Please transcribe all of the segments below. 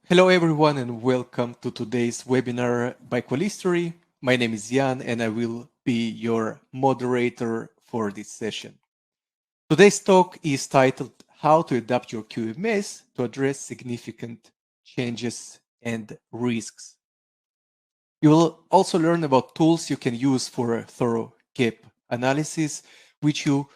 Hello everyone and welcome to today's webinar by Qualistory. My name is Jan and I will be your moderator for this session. Today's talk is titled How to Adapt Your QMS to Address Significant Changes and Risks. You will also learn about tools you can use for a thorough gap analysis, which you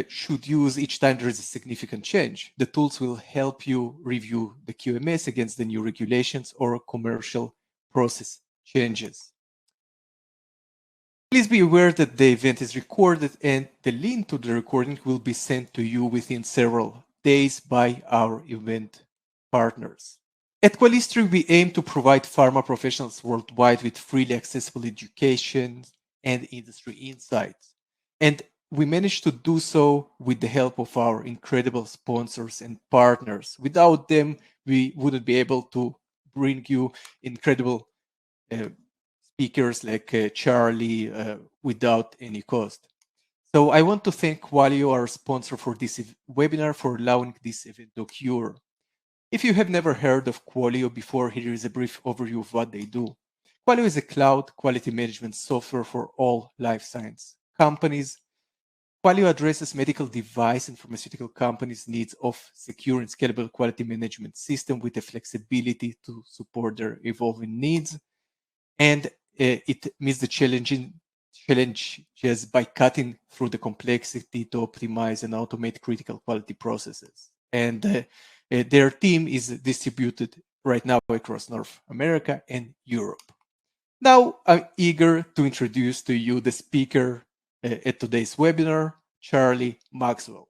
should use each time there is a significant change. The tools will help you review the QMS against the new regulations or commercial process changes. Please be aware that the event is recorded and the link to the recording will be sent to you within several days by our event partners. At Qualistory, we aim to provide pharma professionals worldwide with freely accessible education and industry insights. And we managed to do so with the help of our incredible sponsors and partners. Without them, we wouldn't be able to bring you incredible speakers like Charlie without any cost. So I want to thank Qualio, our sponsor for this webinar, for allowing this event to occur. If you have never heard of Qualio before, here is a brief overview of what they do. Qualio is a cloud quality management software for all life science companies. Qualio addresses medical device and pharmaceutical companies' needs of secure and scalable quality management system with the flexibility to support their evolving needs. And it meets the challenges by cutting through the complexity to optimize and automate critical quality processes. And their team is distributed right now across North America and Europe. Now, I'm eager to introduce to you the speaker at today's webinar, Charlie Maxwell.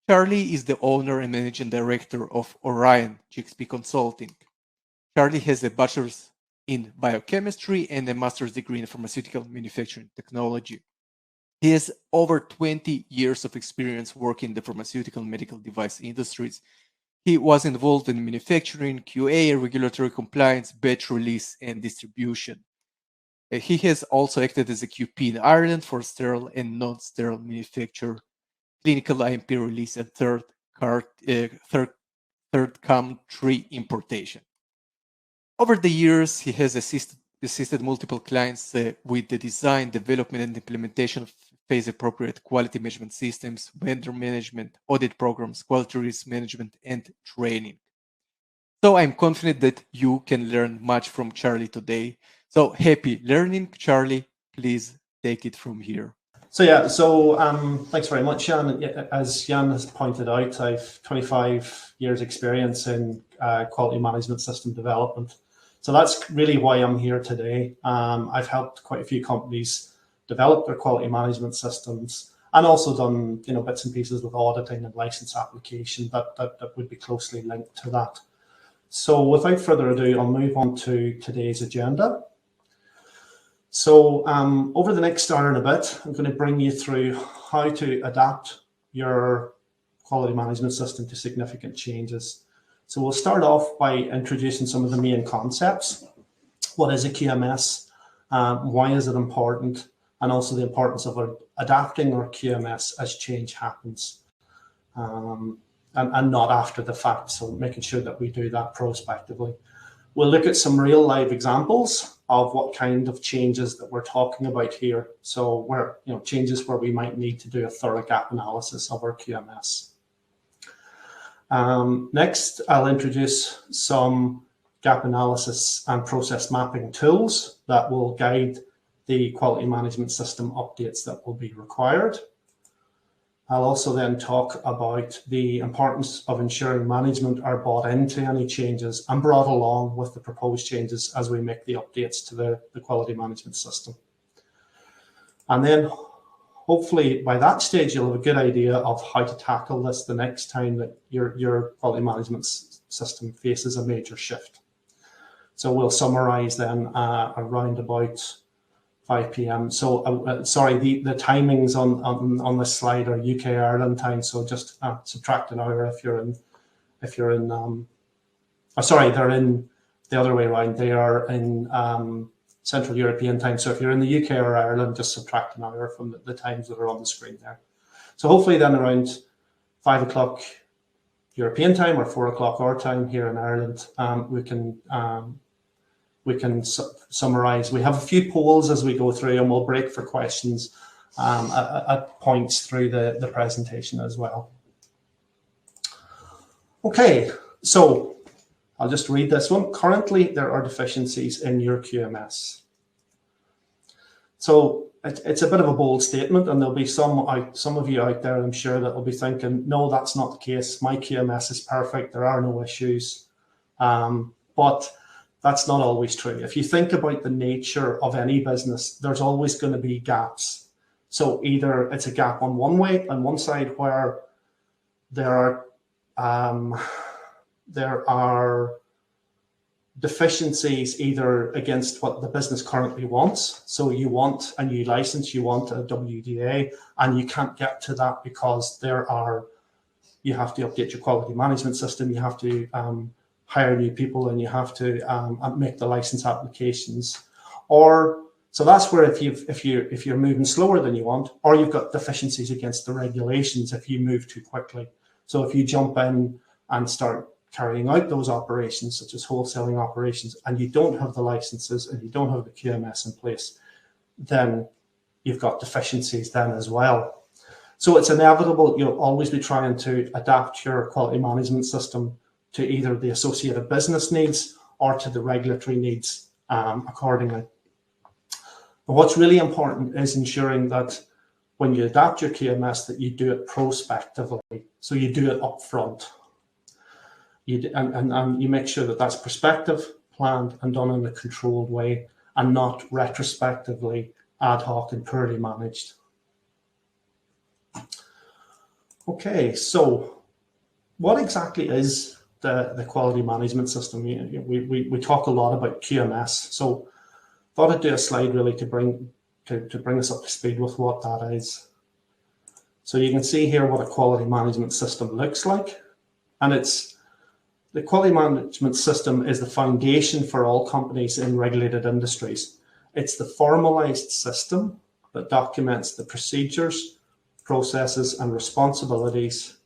Charlie is the owner and managing director of Orion GxP Consulting. Charlie has a bachelor's in biochemistry and a master's degree in pharmaceutical manufacturing technology. He has over 20 years of experience working in the pharmaceutical and medical device industries. He was involved in manufacturing, QA, regulatory compliance, batch release, and distribution. He has also acted as a QP in Ireland for sterile and non-sterile manufacture, clinical IMP release, and third country importation. Over the years, he has assisted multiple clients with the design, development, and implementation of phase-appropriate quality management systems, vendor management, audit programs, quality risk management, and training. So I'm confident that you can learn much from Charlie today. So happy learning, Charlie. Please take it from here. Thanks very much, Jan. As Jan has pointed out, I've 25 years experience in quality management system development. So that's really why I'm here today. I've helped quite a few companies develop their quality management systems and also done bits and pieces with auditing and license application that would be closely linked to that. So without further ado, I'll move on to today's agenda. So over the next hour and a bit, I'm going to bring you through how to adapt your quality management system to significant changes. So we'll start off by introducing some of the main concepts. What is a QMS? Why is it important? And also the importance of adapting our QMS as change happens and not after the fact. So making sure that we do that prospectively. We'll look at some real live examples of what kind of changes that we're talking about here. So where changes where we might need to do a thorough gap analysis of our QMS. Next, I'll introduce some gap analysis and process mapping tools that will guide the quality management system updates that will be required. I'll also then talk about the importance of ensuring management are bought into any changes and brought along with the proposed changes as we make the updates to the quality management system. And then hopefully by that stage, you'll have a good idea of how to tackle this the next time that your quality management system faces a major shift. So we'll summarize then around about 5 p.m. So sorry, the timings on this slide are UK Ireland time. So just subtract an hour if you're in. Sorry, they're in the other way around. They are in Central European time. So if you're in the UK or Ireland, just subtract an hour from the times that are on the screen there. So hopefully then around 5 o'clock European time or 4 o'clock our time here in Ireland, we can summarize. We have a few polls as we go through, and we'll break for questions at points through the presentation as well. Okay, so I'll just read this one. Currently, there are deficiencies in your QMS. So it's a bit of a bold statement, and there'll be some of you out there, I'm sure, that will be thinking, no, that's not the case. My QMS is perfect. There are no issues. But that's not always true. If you think about the nature of any business, there's always going to be gaps. So either it's a gap on one side where there are deficiencies either against what the business currently wants. So you want a new license, you want a WDA, and you can't get to that because you have to update your quality management system, you have to hire new people, and you have to make the license applications. So that's where if you're moving slower than you want, or you've got deficiencies against the regulations if you move too quickly. So if you jump in and start carrying out those operations, such as wholesaling operations, and you don't have the licenses and you don't have the QMS in place, then you've got deficiencies then as well. So it's inevitable you'll always be trying to adapt your quality management system to either the associated business needs or to the regulatory needs accordingly. But what's really important is ensuring that when you adapt your QMS, that you do it prospectively. So you do it upfront. And you make sure that that's prospective, planned, and done in a controlled way, and not retrospectively, ad hoc, and poorly managed. Okay, so what exactly is the quality management system? We talk a lot about QMS, so thought I'd do a slide really to bring us up to speed with what that is. So you can see here what a quality management system looks like, and the quality management system is the foundation for all companies in regulated industries. It's the formalized system that documents the procedures, processes, and responsibilities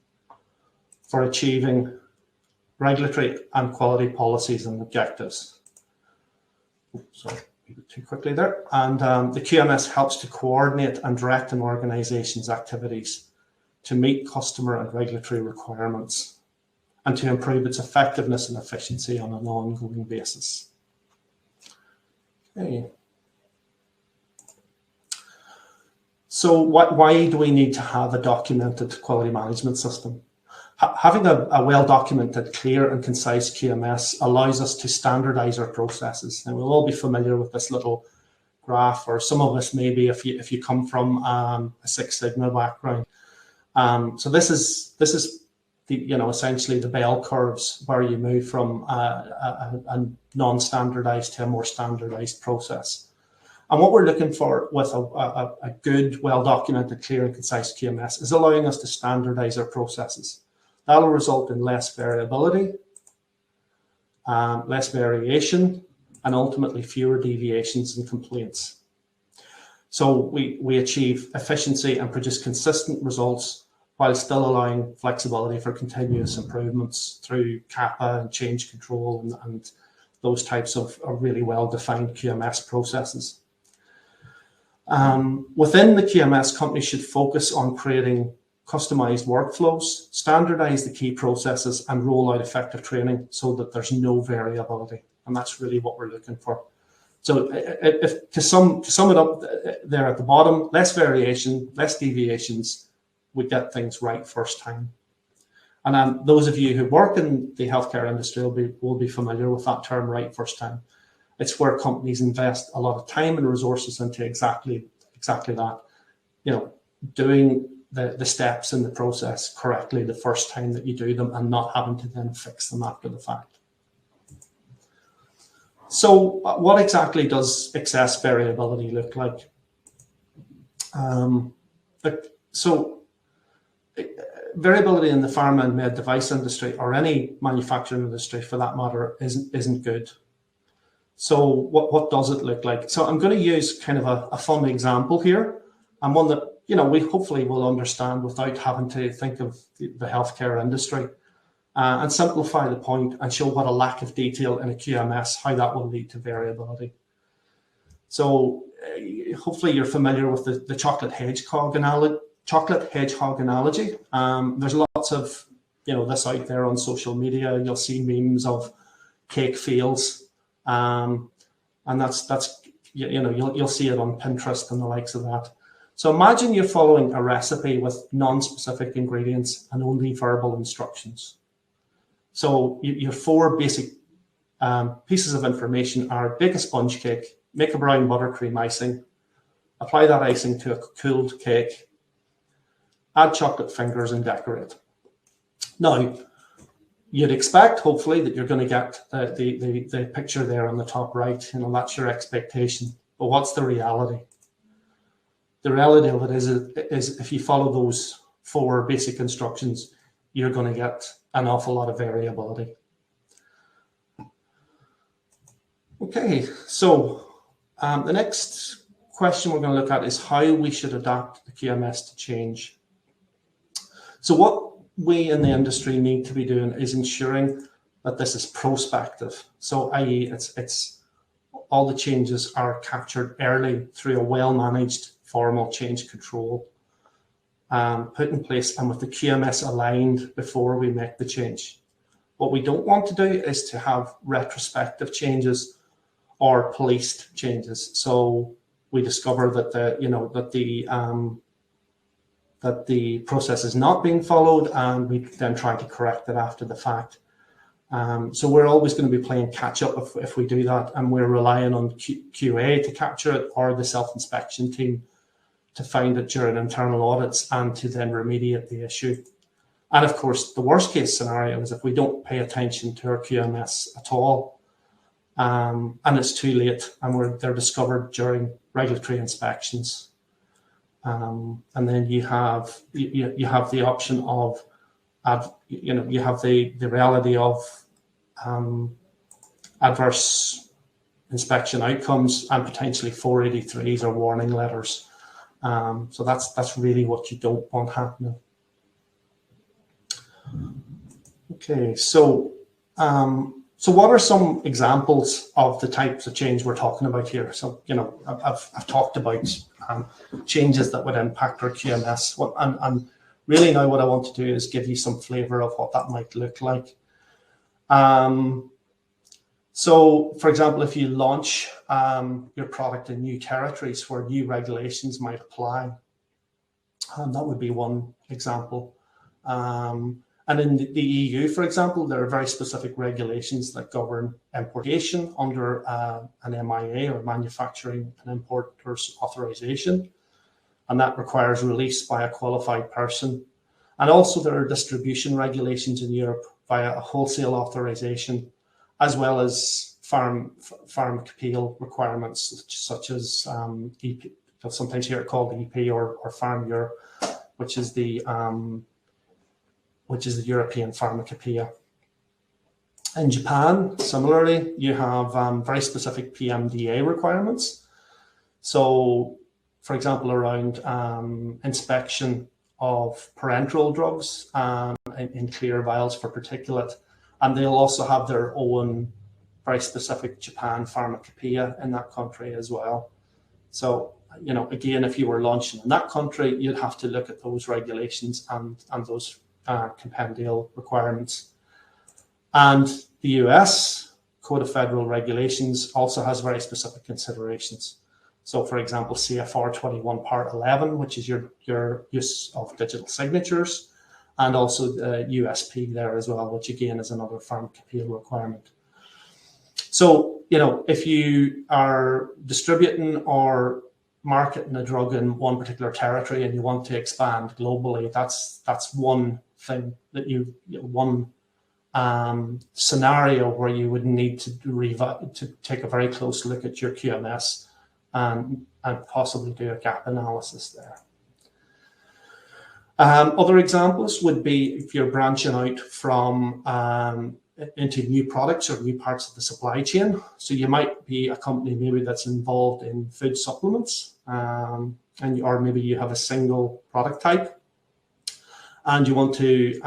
for achieving regulatory and quality policies and objectives. Sorry, a bit too quickly there. And the QMS helps to coordinate and direct an organization's activities to meet customer and regulatory requirements, and to improve its effectiveness and efficiency on an ongoing basis. Okay. So why do we need to have a documented quality management system? Having a well-documented, clear and concise QMS allows us to standardize our processes. And we'll all be familiar with this little graph, or some of us maybe if you come from a Six Sigma background. So this is essentially the bell curves where you move from a non-standardized to a more standardized process. And what we're looking for with a good, well-documented, clear and concise QMS is allowing us to standardize our processes. That'll result in less variability, less variation, and ultimately fewer deviations and complaints. So we achieve efficiency and produce consistent results while still allowing flexibility for continuous improvements through CAPA and change control and those types of really well-defined QMS processes. Within the QMS, companies should focus on creating customized workflows, standardize the key processes, and roll out effective training so that there's no variability. And that's really what we're looking for. So to sum it up there at the bottom, less variation, less deviations, we get things right first time. And those of you who work in the healthcare industry will be familiar with that term, right first time. It's where companies invest a lot of time and resources into exactly that, doing the steps in the process correctly the first time that you do them, and not having to then fix them after the fact. So what exactly does excess variability look like? Variability in the pharma and med device industry, or any manufacturing industry for that matter, isn't good. So what does it look like? So I'm going to use kind of a fun example here, and one that we hopefully will understand without having to think of the healthcare industry. and simplify the point and show what a lack of detail in a QMS, how that will lead to variability. So hopefully you're familiar with the chocolate hedgehog analogy. There's lots of this out there on social media. You'll see memes of cake fails, and that's you'll see it on Pinterest and the likes of that. So imagine you're following a recipe with non-specific ingredients and only verbal instructions. So your 4 basic pieces of information are: bake a sponge cake, make a brown buttercream icing, apply that icing to a cooled cake, add chocolate fingers, and decorate. Now, you'd expect, hopefully, that you're going to get the picture there on the top right. That's your expectation. But what's the reality? The reality of it is if you follow those 4 basic instructions, you're going to get an awful lot of variability. Okay, so the next question we're going to look at is how we should adapt the QMS to change. So what we in the industry need to be doing is ensuring that this is prospective. So i.e. it's all the changes are captured early through a well-managed formal change control put in place and with the QMS aligned before we make the change. What we don't want to do is to have retrospective changes or policed changes. So we discover that the process is not being followed, and we then try to correct it after the fact. So we're always going to be playing catch up if we do that, and we're relying on QA to capture it, or the self-inspection team to find it during internal audits and to then remediate the issue. And of course, the worst case scenario is if we don't pay attention to our QMS at all, and it's too late, and they're discovered during regulatory inspections. And then you have the option of, you have the reality of adverse inspection outcomes and potentially 483s or warning letters. So that's really what you don't want happening. Okay, so what are some examples of the types of change we're talking about here? So I've talked about changes that would impact our QMS. And really now what I want to do is give you some flavor of what that might look like. So, for example, if you launch your product in new territories where new regulations might apply, that would be one example. And in the EU, for example, there are very specific regulations that govern importation under an MIA, or Manufacturing and Importers Authorization, and that requires release by a qualified person. And also there are distribution regulations in Europe via a wholesale authorization, as well as pharmacopoeial requirements, such as EP, sometimes here called EP or PharmEur, which is the European Pharmacopoeia. In Japan, similarly, you have very specific PMDA requirements. So, for example, around inspection of parenteral drugs in clear vials for particulate. And they'll also have their own very specific Japan Pharmacopoeia in that country as well. So, again, if you were launching in that country, you'd have to look at those regulations and those compendial requirements. And the US Code of Federal Regulations also has very specific considerations. So, for example, CFR 21 Part 11, which is your use of digital signatures, and also the USP there as well, which again is another pharmacopoeial requirement. So, if you are distributing or marketing a drug in one particular territory and you want to expand globally, that's one thing that one scenario where you would need to take a very close look at your QMS and possibly do a gap analysis there. Other examples would be if you're branching out from into new products or new parts of the supply chain. So you might be a company maybe that's involved in food supplements, or maybe you have a single product type, and you want to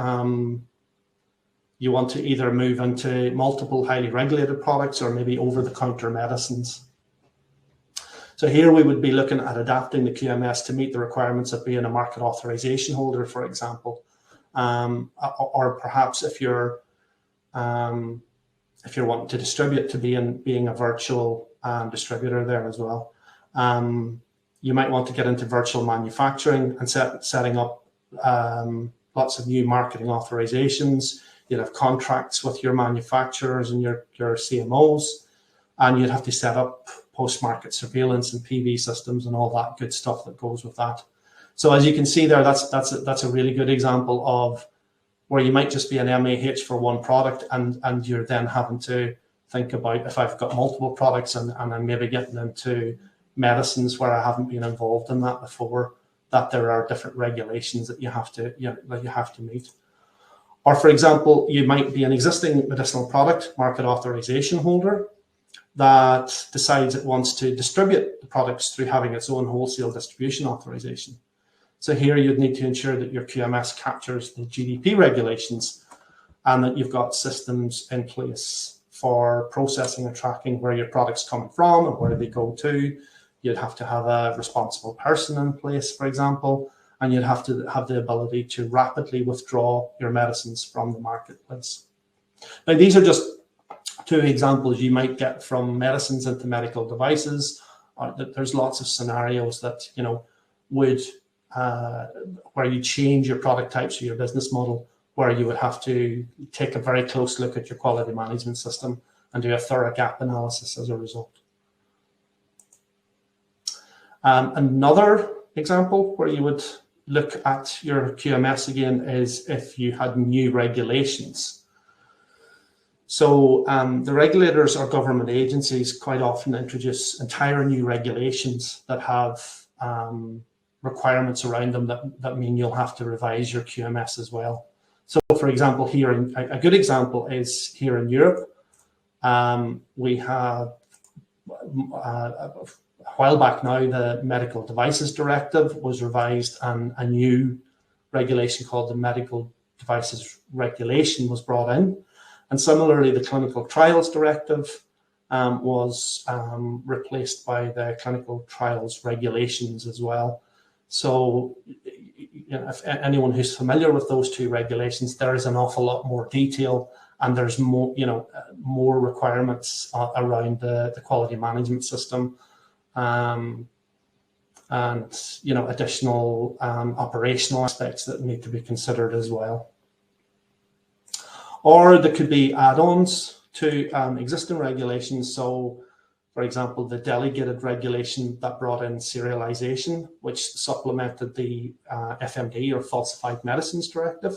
you want to either move into multiple highly regulated products or maybe over-the-counter medicines. So here we would be looking at adapting the QMS to meet the requirements of being a market authorization holder, for example, or perhaps if you're wanting to distribute, to being a virtual distributor there as well. You might want to get into virtual manufacturing and setting up lots of new marketing authorizations. You'd have contracts with your manufacturers and your CMOs, and you'd have to set up post-market surveillance and PV systems and all that good stuff that goes with that. So as you can see there, that's a really good example of where you might just be an MAH for one product, and you're then having to think about, if I've got multiple products and I'm maybe getting into medicines where I haven't been involved in that before, that there are different regulations that you have to meet. Or for example, you might be an existing medicinal product market authorization holder that decides it wants to distribute the products through having its own wholesale distribution authorization. So here you'd need to ensure that your QMS captures the GDP regulations and that you've got systems in place for processing and tracking where your product's coming from and where they go to. You'd have to have a responsible person in place, for example, and you'd have to have the ability to rapidly withdraw your medicines from the marketplace. Now, these are just two examples you might get from medicines into medical devices. There's lots of scenarios that, would where you change your product types or your business model, where you would have to take a very close look at your quality management system and do a thorough gap analysis as a result. Another example where you would look at your QMS again is if you had new regulations. So the regulators or government agencies quite often introduce entire new regulations that have requirements around them that mean you'll have to revise your QMS as well. So for example, a good example is here in Europe, we have a while back now, the Medical Devices Directive was revised and a new regulation called the Medical Devices Regulation was brought in. And similarly, the Clinical Trials Directive was replaced by the Clinical Trials Regulations as well. So if anyone who's familiar with those two regulations, there is an awful lot more detail and there's more, more requirements around the quality management system. And additional operational aspects that need to be considered as well. Or there could be add-ons to existing regulations. So, for example, the delegated regulation that brought in serialization, which supplemented the FMD or Falsified Medicines Directive.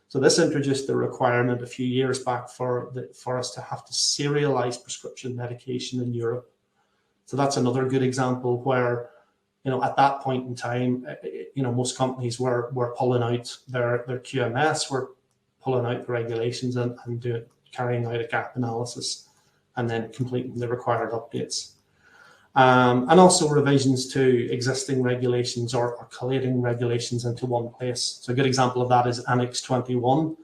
So this introduced the requirement a few years back for us to have to serialize prescription medication in Europe. So that's another good example where, at that point in time, most companies were pulling out their QMS, were pulling out the regulations and carrying out a gap analysis and then completing the required updates. And also revisions to existing regulations or collating regulations into one place. So a good example of that is Annex 21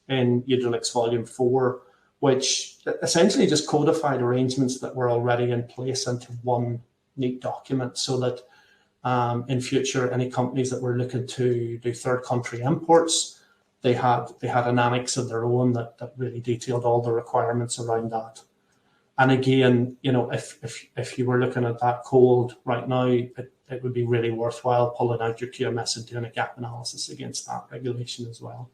in UDRLICS Volume 4, which essentially just codified arrangements that were already in place into one neat document so that in future, any companies that were looking to do third country imports, they had an annex of their own that really detailed all the requirements around that. And again, if you were looking at that cold right now, it would be really worthwhile pulling out your QMS and doing a gap analysis against that regulation as well.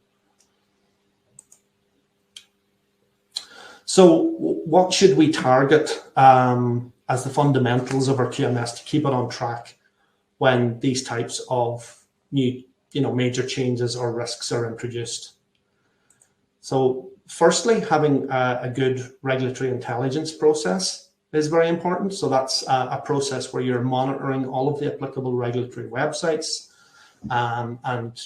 So what should we target as the fundamentals of our QMS to keep it on track when these types of new, major changes or risks are introduced? So firstly, having a good regulatory intelligence process is very important. So that's a process where you're monitoring all of the applicable regulatory websites and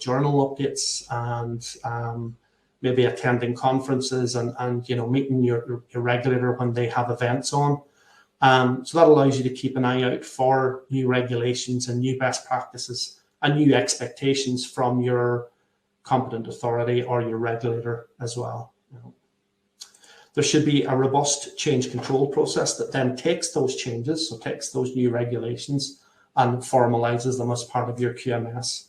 journal updates and maybe attending conferences and meeting your regulator when they have events on. So that allows you to keep an eye out for new regulations and new best practices and new expectations from your competent authority or your regulator as well. There should be a robust change control process that then takes those changes, so takes those new regulations and formalizes them as part of your QMS.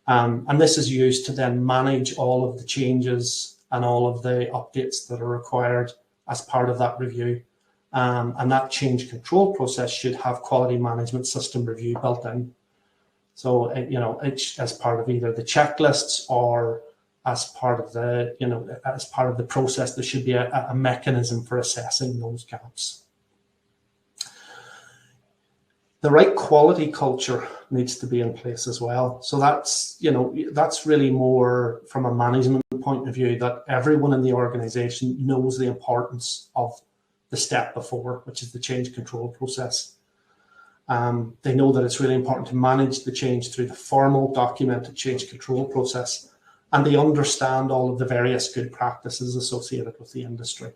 And this is used to then manage all of the changes and all of the updates that are required as part of that review. And that change control process should have quality management system review built in. So, it's as part of either the checklists or as part of the, as part of the process, there should be a mechanism for assessing those gaps. The right quality culture needs to be in place as well. So that's really more from a management point of view, that everyone in the organization knows the importance of the step before, which is the change control process. They know that it's really important to manage the change through the formal documented change control process, and they understand all of the various good practices associated with the industry.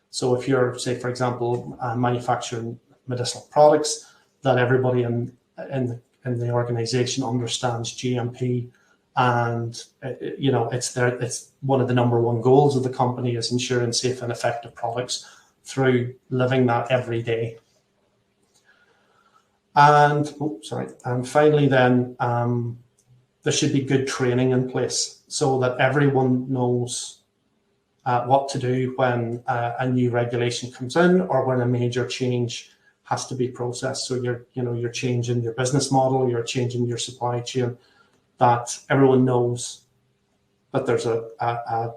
So if you're, say, for example, manufacturing medicinal products, that everybody in the organization understands GMP, and it's one of the number one goals of the company is ensuring safe and effective products through living that every day. And finally, then there should be good training in place so that everyone knows what to do when a new regulation comes in or when a major change has to be processed. So you're changing your business model, you're changing your supply chain, that everyone knows that there's a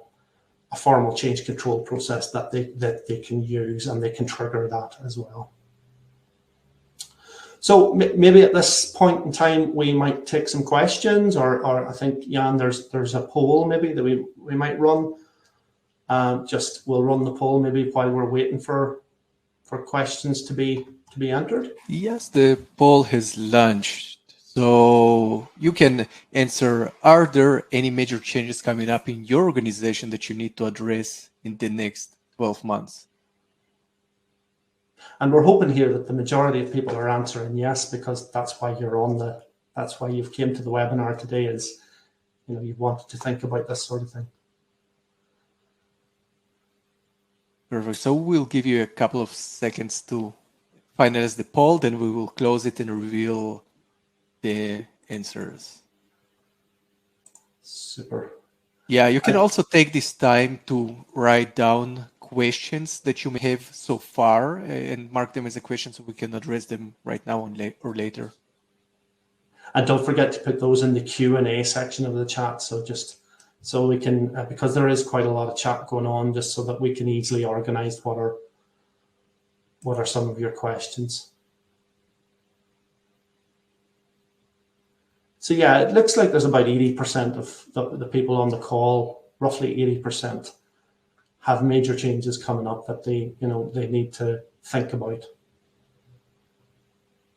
formal change control process that they can use, and they can trigger that as well. So maybe at this point in time, we might take some questions, or I think, Jan, there's a poll maybe that we might run. We'll run the poll maybe while we're waiting for questions to be entered. Yes, the poll has launched. So you can answer, are there any major changes coming up in your organization that you need to address in the next 12 months? And we're hoping here that the majority of people are answering yes, because that's why that's why you've came to the webinar today, is, you wanted to think about this sort of thing. Perfect. So we'll give you a couple of seconds to finalize the poll, then we will close it and reveal the answers. Super. Yeah, you can also take this time to write down questions that you may have so far and mark them as a question so we can address them right now or later. And don't forget to put those in the Q&A section of the chat. So we can, because there is quite a lot of chat going on, just so that we can easily organize what are some of your questions. So yeah, it looks like there's about 80% of the people on the call, roughly 80%, have major changes coming up that they need to think about.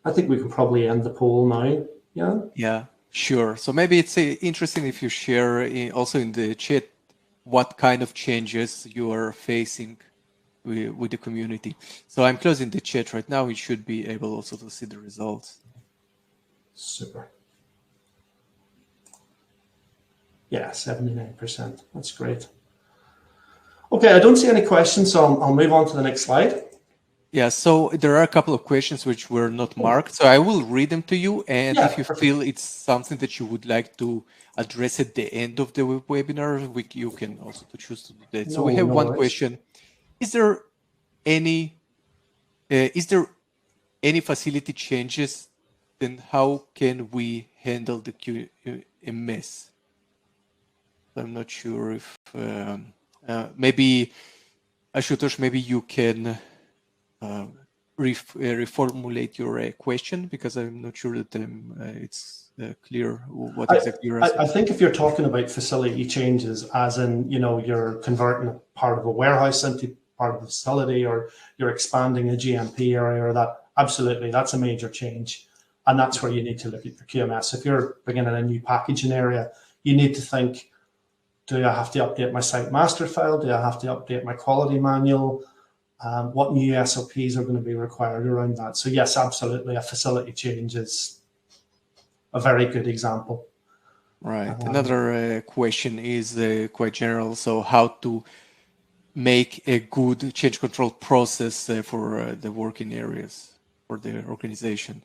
I think we can probably end the poll now. Yeah. Yeah, sure. So maybe it's interesting if you share also in the chat what kind of changes you are facing with the community. So I'm closing the chat right now. You should be able also to see the results. Super. Yeah, 79%. That's great. Okay, I don't see any questions, so I'll move on to the next slide. Yeah, so there are a couple of questions which were not marked, so I will read them to you. And if you feel it's something that you would like to address at the end of the webinar, you can also choose to do that. So we have one question. Is there any facility changes? Then how can we handle the QMS? I'm not sure if maybe Ashutosh, maybe you can reformulate your question, because I'm not sure that it's clear what exactly you're asking. I think if you're talking about facility changes, as in, you're converting a part of a warehouse into part of the facility, or you're expanding a GMP area, or that, absolutely, that's a major change. And that's where you need to look at your QMS. If you're bringing in a new packaging area, you need to think, do I have to update my site master file? Do I have to update my quality manual? What new SOPs are going to be required around that? So yes, absolutely, a facility change is a very good example. Right. Another question is quite general. So how to make a good change control process for the working areas for the organization?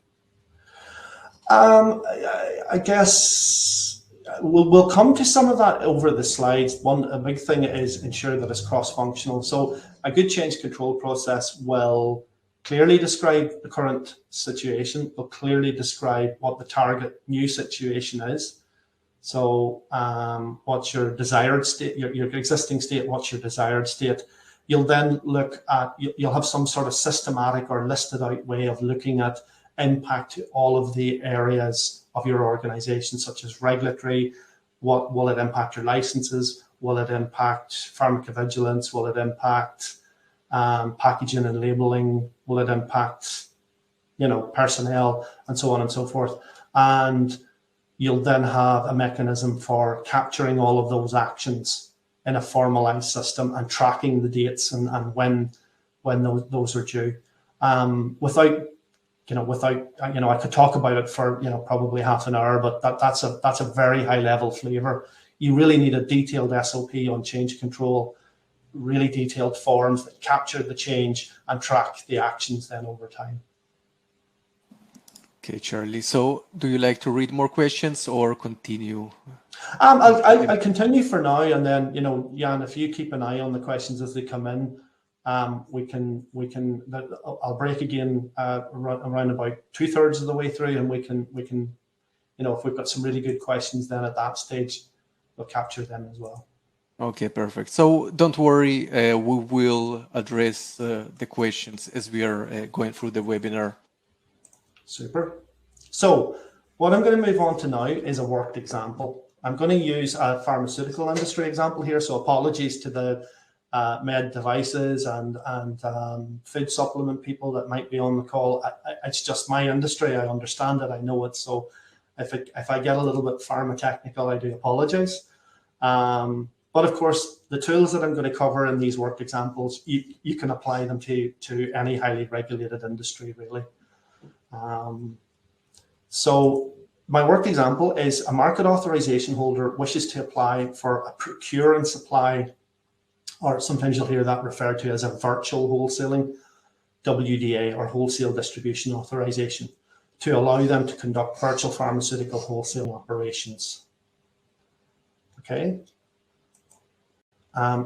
I guess we'll come to some of that over the slides. A big thing is ensure that it's cross-functional. So a good change control process will clearly describe the current situation, will clearly describe what the target new situation is. So what's your desired state, your existing state, what's your desired state? You'll then look at, you'll have some sort of systematic or listed out way of looking at impact to all of the areas of your organization, such as regulatory. What will it impact your licenses? Will it impact pharmacovigilance? Will it impact packaging and labeling? Will it impact, personnel, and so on and so forth? And you'll then have a mechanism for capturing all of those actions in a formalized system and tracking the dates and when those are due. Without I could talk about it for probably half an hour, but that's a very high level flavor. You really need a detailed SOP on change control, really detailed forms that capture the change and track the actions then over time. Okay, Charlie. So do you like to read more questions or continue? I'll continue for now, and then Jan, if you keep an eye on the questions as they come in, we can I'll break again around about 2/3 of the way through, and we can if we've got some really good questions, then at that stage we'll capture them as well. Okay, perfect. So don't worry, we will address the questions as we are going through the webinar. Super. So what I'm going to move on to now is a worked example. I'm going to use a pharmaceutical industry example here. So apologies to the med devices and food supplement people that might be on the call. It's just my industry. I understand it. I know it. So if I get a little bit pharma technical, I do apologize. But of course, the tools that I'm going to cover in these worked examples, you can apply them to any highly regulated industry, really. So my work example is a market authorization holder wishes to apply for a procure and supply, or sometimes you'll hear that referred to as a virtual wholesaling, WDA, or wholesale distribution authorization, to allow them to conduct virtual pharmaceutical wholesale operations. Okay.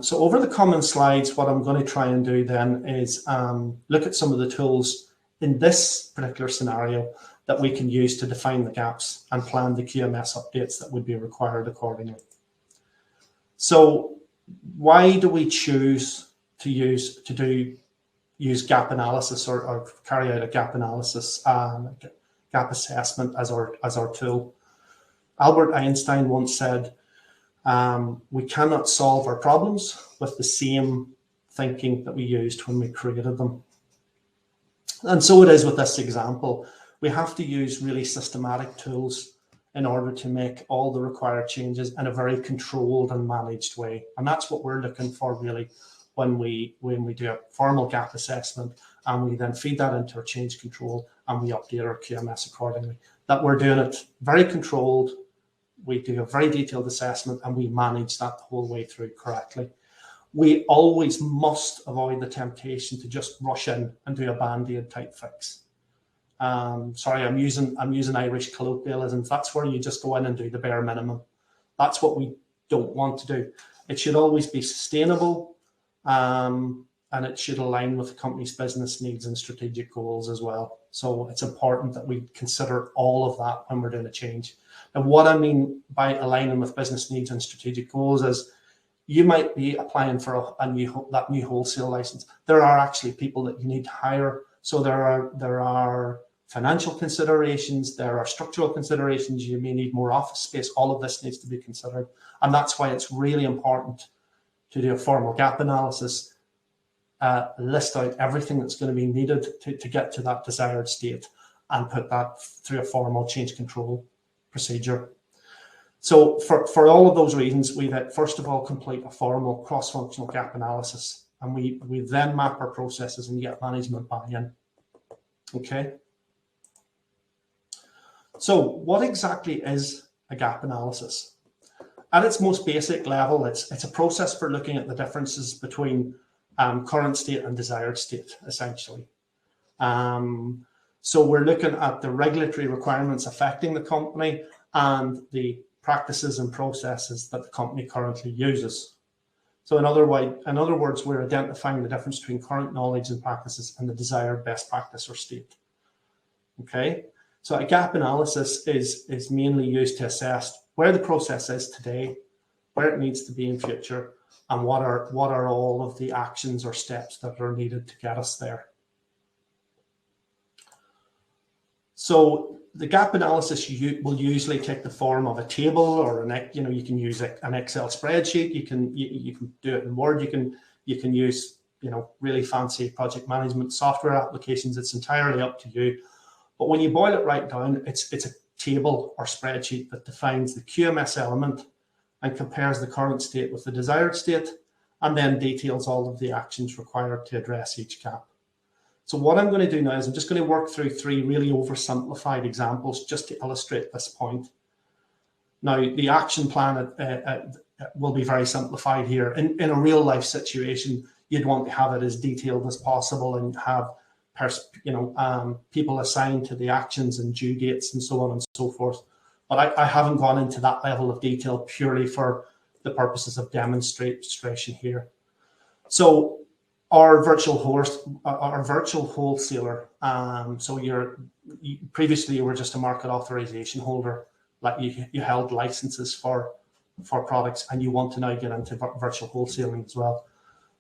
So over the common slides, what I'm going to try and do then is look at some of the tools in this particular scenario that we can use to define the gaps and plan the QMS updates that would be required accordingly. So why do we choose to use gap analysis or carry out a gap analysis, gap assessment as our tool? Albert Einstein once said, we cannot solve our problems with the same thinking that we used when we created them. And so it is with this example. We have to use really systematic tools in order to make all the required changes in a very controlled and managed way. And that's what we're looking for really when we do a formal gap assessment, and we then feed that into our change control and we update our QMS accordingly. That we're doing it very controlled, we do a very detailed assessment, and we manage that the whole way through correctly. We always must avoid the temptation to just rush in and do a band-aid type fix. Sorry, I'm using Irish colloquialisms. That's where you just go in and do the bare minimum. That's what we don't want to do. It should always be sustainable, and it should align with the company's business needs and strategic goals as well. So it's important that we consider all of that when we're doing a change. And what I mean by aligning with business needs and strategic goals is you might be applying for that new wholesale license. There are actually people that you need to hire. So there are financial considerations, there are structural considerations, you may need more office space. All of this needs to be considered. And that's why it's really important to do a formal gap analysis, list out everything that's going to be needed to get to that desired state, and put that through a formal change control procedure. So for all of those reasons, we first of all complete a formal cross-functional gap analysis, and we then map our processes and get management buy-in. Okay. So what exactly is a gap analysis. At its most basic level, it's a process for looking at the differences between current state and desired state, essentially. So we're looking at the regulatory requirements affecting the company and the practices and processes that the company currently uses. So in other words, we're identifying the difference between current knowledge and practices and the desired best practice or state. Okay, so a gap analysis is mainly used to assess where the process is today, where it needs to be in future, and what are all of the actions or steps that are needed to get us there. So the gap analysis will usually take the form of a table, or you can use an Excel spreadsheet. You can do it in Word. You can use really fancy project management software applications. It's entirely up to you. But when you boil it right down, it's a table or spreadsheet that defines the QMS element and compares the current state with the desired state, and then details all of the actions required to address each gap. So what I'm going to do now is I'm just going to work through 3 really oversimplified examples just to illustrate this point. Now, the action plan will be very simplified here. In a real life situation, you'd want to have it as detailed as possible and have people assigned to the actions and due dates and so on and so forth. But I haven't gone into that level of detail purely for the purposes of demonstration here. So our virtual wholesaler. So previously you were just a market authorization holder, like you held licenses for products, and you want to now get into virtual wholesaling as well.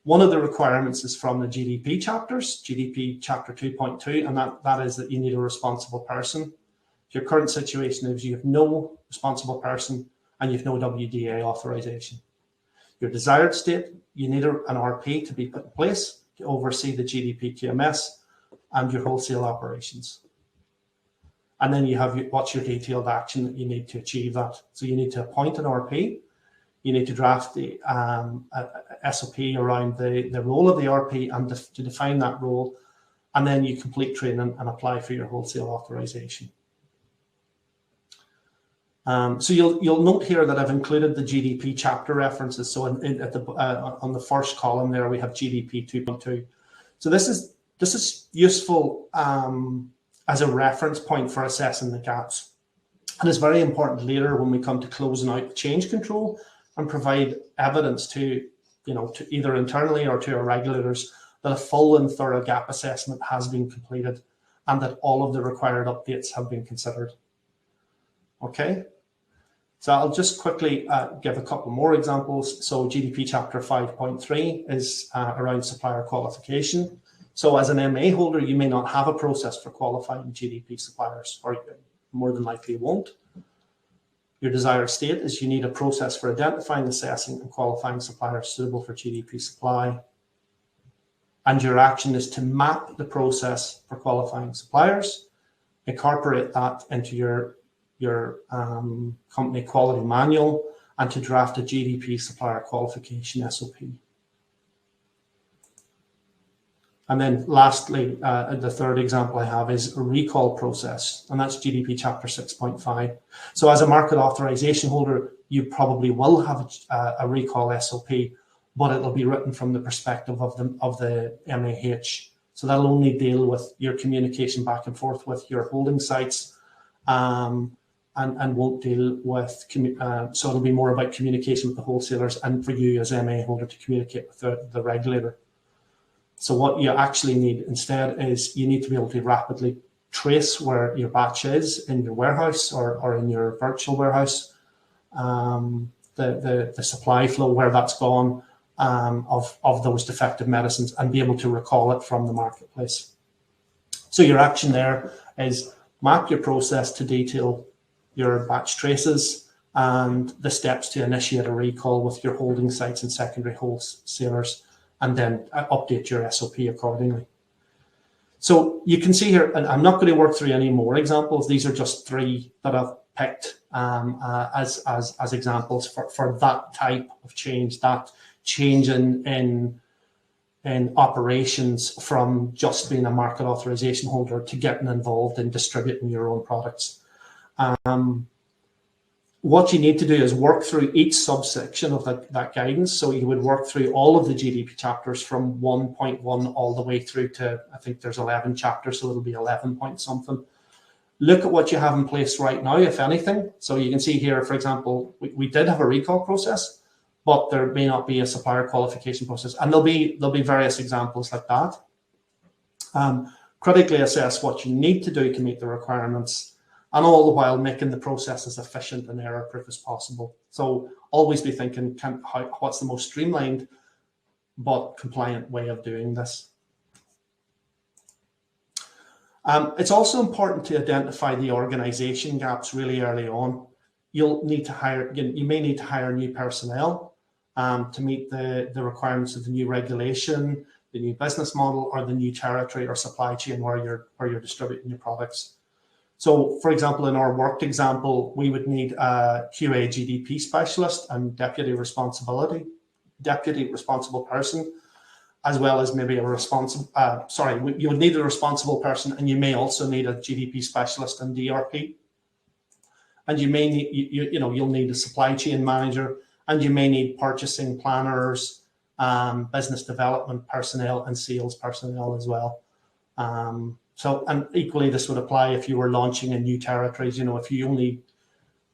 One of the requirements is from the GDP chapters, GDP chapter 2.2, and that is that you need a responsible person. Your current situation is you have no responsible person and you have no WDA authorization. Your desired state, you need an RP to be put in place to oversee the GDP QMS and your wholesale operations. And then you have what's your detailed action that you need to achieve that. So you need to appoint an RP. You need to draft the SOP around the role of the RP and to define that role. And then you complete training and apply for your wholesale authorization. So you'll note here that I've included the GDP chapter references. So on the first column there, we have GDP 2.2. So this is useful as a reference point for assessing the gaps. And it's very important later when we come to closing out change control and provide evidence to either internally or to our regulators that a full and thorough gap assessment has been completed and that all of the required updates have been considered. Okay. So I'll just quickly give a couple more examples. So GDP chapter 5.3 is around supplier qualification. So as an MA holder, you may not have a process for qualifying GDP suppliers, or more than likely you won't. Your desired state is you need a process for identifying, assessing, and qualifying suppliers suitable for GDP supply. And your action is to map the process for qualifying suppliers, incorporate that into your company quality manual, and to draft a GDP supplier qualification SOP. And then lastly, the third example I have is a recall process, and that's GDP chapter 6.5. So as a market authorization holder, you probably will have a recall SOP, but it'll be written from the perspective of the MAH. So that'll only deal with your communication back and forth with your holding sites, and won't deal with, so it'll be more about communication with the wholesalers and for you as MA holder to communicate with the regulator. So what you actually need instead is you need to be able to rapidly trace where your batch is in your warehouse or in your virtual warehouse, the supply flow, where that's gone, of those defective medicines, and be able to recall it from the marketplace. So your action there is map your process to detail your batch traces and the steps to initiate a recall with your holding sites and secondary wholesalers, and then update your SOP accordingly. So you can see here, and I'm not going to work through any more examples. These are just 3 that I've picked as examples for that type of change, that change in operations from just being a market authorization holder to getting involved in distributing your own products. what you need to do is work through each subsection of that guidance. So you would work through all of the GDP chapters from 1.1 all the way through to, I think there's 11 chapters, so it'll be 11 point something. Look at what you have in place right now, if anything. So you can see here, for example, we did have a recall process, but there may not be a supplier qualification process. And there'll be various examples like that. Critically assess what you need to do to meet the requirements, and all the while making the process as efficient and error-proof as possible. So always be thinking, what's the most streamlined but compliant way of doing this? It's also important to identify the organization gaps really early on. You may need to hire new personnel to meet the requirements of the new regulation, the new business model, or the new territory or supply chain where you're distributing your products. So, for example, in our worked example, we would need a QA GDP specialist and deputy responsible person, as well as maybe a you would need a responsible person, and you may also need a GDP specialist and DRP. And you may need, you'll need a supply chain manager, and you may need purchasing planners, business development personnel, and sales personnel as well. And equally, this would apply if you were launching in new territories. If you only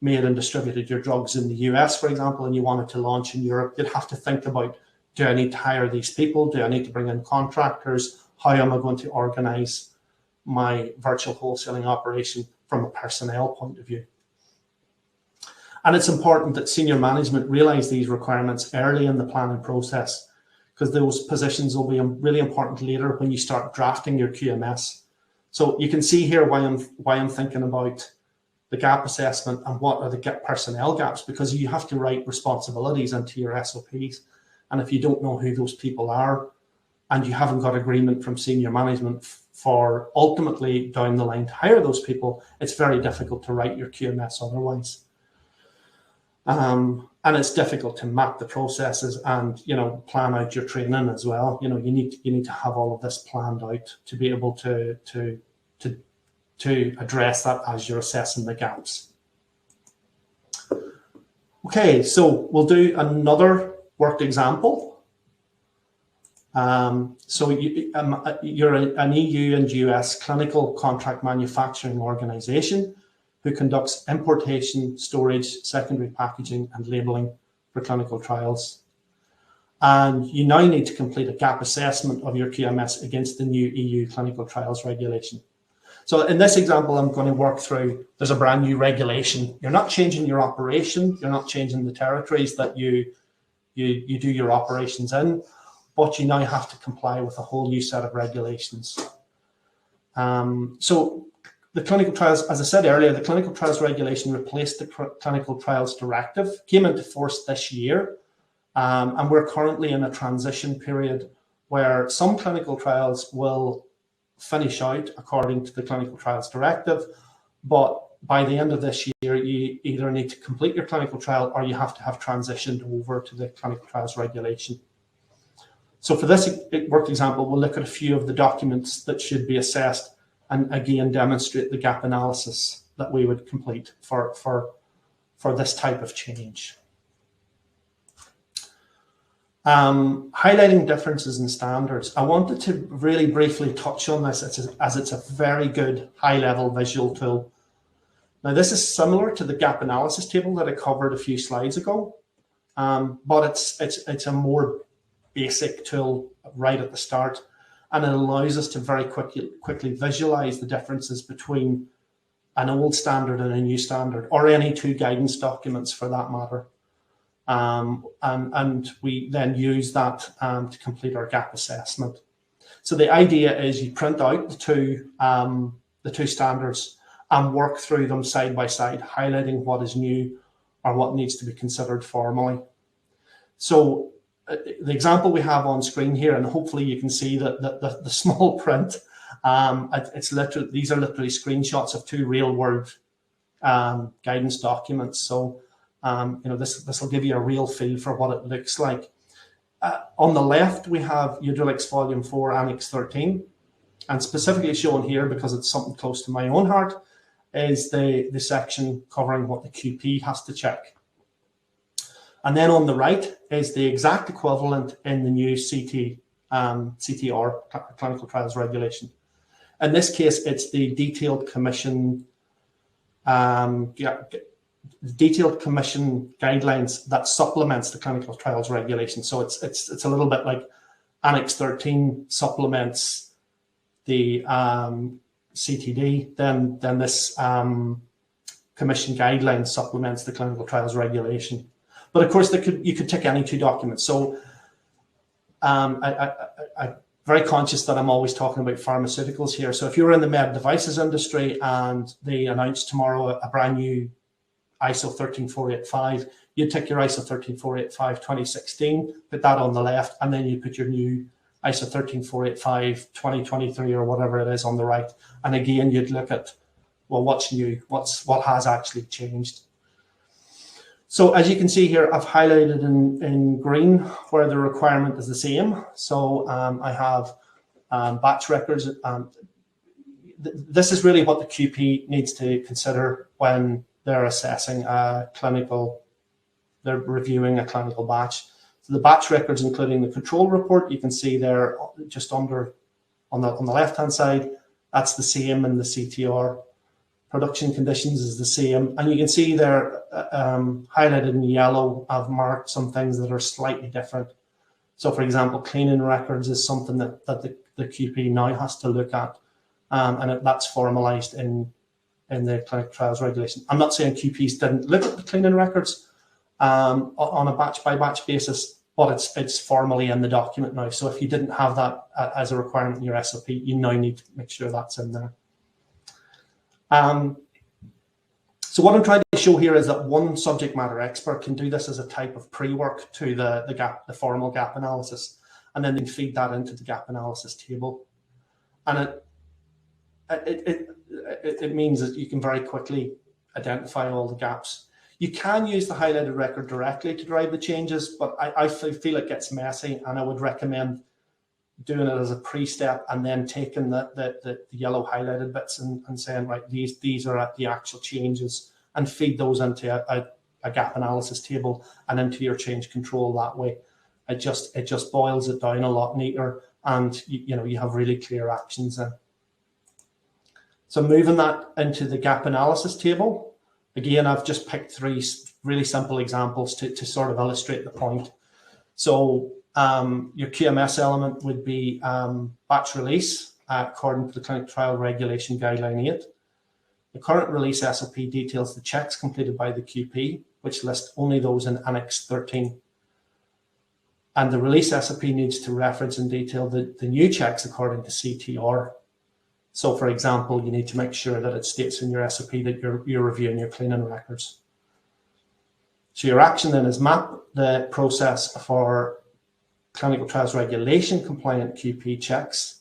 made and distributed your drugs in the US, for example, and you wanted to launch in Europe, you'd have to think about, do I need to hire these people? Do I need to bring in contractors? How am I going to organize my virtual wholesaling operation from a personnel point of view? And it's important that senior management realize these requirements early in the planning process, because those positions will be really important later when you start drafting your QMS. So you can see here why I'm thinking about the gap assessment and what are the personnel gaps, because you have to write responsibilities into your SOPs. And if you don't know who those people are, and you haven't got agreement from senior management for ultimately down the line to hire those people, it's very difficult to write your QMS otherwise. And it's difficult to map the processes and plan out your training as well. You need to have all of this planned out to be able to address that as you're assessing the gaps. Okay, so we'll do another worked example. So you're an EU and US clinical contract manufacturing organization who conducts importation, storage, secondary packaging, and labeling for clinical trials. And you now need to complete a gap assessment of your QMS against the new EU clinical trials regulation. So in this example, I'm going to work through, there's a brand new regulation. You're not changing your operation, you're not changing the territories that you do your operations in, but you now have to comply with a whole new set of regulations. So the clinical trials, as I said earlier, the clinical trials regulation replaced the clinical trials directive, came into force this year, and we're currently in a transition period where some clinical trials will finish out according to the clinical trials directive, but by the end of this year, you either need to complete your clinical trial or you have to have transitioned over to the clinical trials regulation. So for this work example, we'll look at a few of the documents that should be assessed and again demonstrate the gap analysis that we would complete for this type of change. Highlighting differences in standards. I wanted to really briefly touch on this as it's a very good high-level visual tool. Now, this is similar to the gap analysis table that I covered a few slides ago, but it's a more basic tool right at the start, and it allows us to very quickly visualize the differences between an old standard and a new standard, or any two guidance documents for that matter. And we then use that to complete our gap assessment. So the idea is you print out the two standards and work through them side by side, highlighting what is new or what needs to be considered formally. So the example we have on screen here, and hopefully you can see that the small print, these are literally screenshots of two real world guidance documents. So this will give you a real feel for what it looks like. On the left, we have Udrilics Volume 4, Annex 13, and specifically shown here because it's something close to my own heart. is the section covering what the QP has to check. And then on the right is the exact equivalent in the new CTR, Clinical Trials Regulation. In this case, it's the detailed commission guidelines that supplements the Clinical Trials Regulation. So it's a little bit like Annex 13 supplements the CTD, then this commission guideline supplements the Clinical Trials Regulation. But of course, you could tick any two documents. So I'm very conscious that I'm always talking about pharmaceuticals here. So if you're in the med devices industry and they announce tomorrow a brand new ISO 13485, you tick your ISO 13485 2016, put that on the left, and then you put your new ISO 13485 2023 or whatever it is on the right. And again, you'd look at, well, what's new, what has actually changed. So as you can see here, I've highlighted in green where the requirement is the same. So I have batch records. This is really what the QP needs to consider when they're assessing a clinical, they're reviewing a clinical batch. So the batch records, including the control report, you can see there just under on the left-hand side, that's the same in the CTR. Production conditions is the same. And you can see there highlighted in yellow, I've marked some things that are slightly different. So for example, cleaning records is something that the QP now has to look at. And that's formalized in the Clinical Trials Regulation. I'm not saying QPs didn't look at the cleaning records on a batch by batch basis, but it's formally in the document now. So if you didn't have that as a requirement in your SOP, you now need to make sure that's in there. So what I'm trying to show here is that one subject matter expert can do this as a type of pre-work to the formal gap analysis, and then they feed that into the gap analysis table. And it means that you can very quickly identify all the gaps. You can use the highlighted record directly to drive the changes, but I feel it gets messy, and I would recommend doing it as a pre-step and then taking the yellow highlighted bits and saying, right, these are at the actual changes, and feed those into a gap analysis table and into your change control that way. It just boils it down a lot neater, and you have really clear actions then. So moving that into the gap analysis table, again, I've just picked three really simple examples to sort of illustrate the point. So your QMS element would be batch release according to the Clinical Trial Regulation Guideline 8. The current release SOP details the checks completed by the QP, which list only those in Annex 13. And the release SOP needs to reference in detail the new checks according to CTR. So for example, you need to make sure that it states in your SOP that you're reviewing your cleaning records. So your action then is map the process for Clinical Trials Regulation compliant QP checks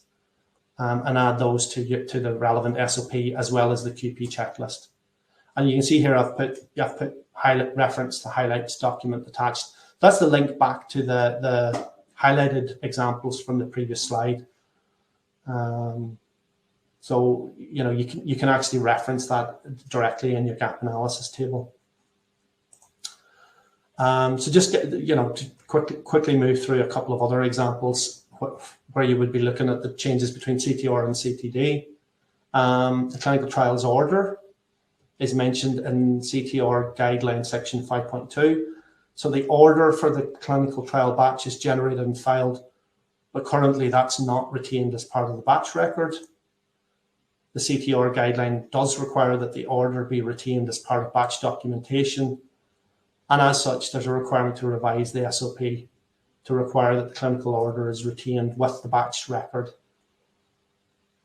and add those to the relevant SOP as well as the QP checklist. And you can see here I've put highlight reference to highlights document attached. That's the link back to the highlighted examples from the previous slide. So you can actually reference that directly in your gap analysis table. So just to quickly move through a couple of other examples where you would be looking at the changes between CTR and CTD. The clinical trials order is mentioned in CTR guideline section 5.2. So the order for the clinical trial batch is generated and filed, but currently that's not retained as part of the batch record. The CTR guideline does require that the order be retained as part of batch documentation. And as such, there's a requirement to revise the SOP to require that the clinical order is retained with the batch record.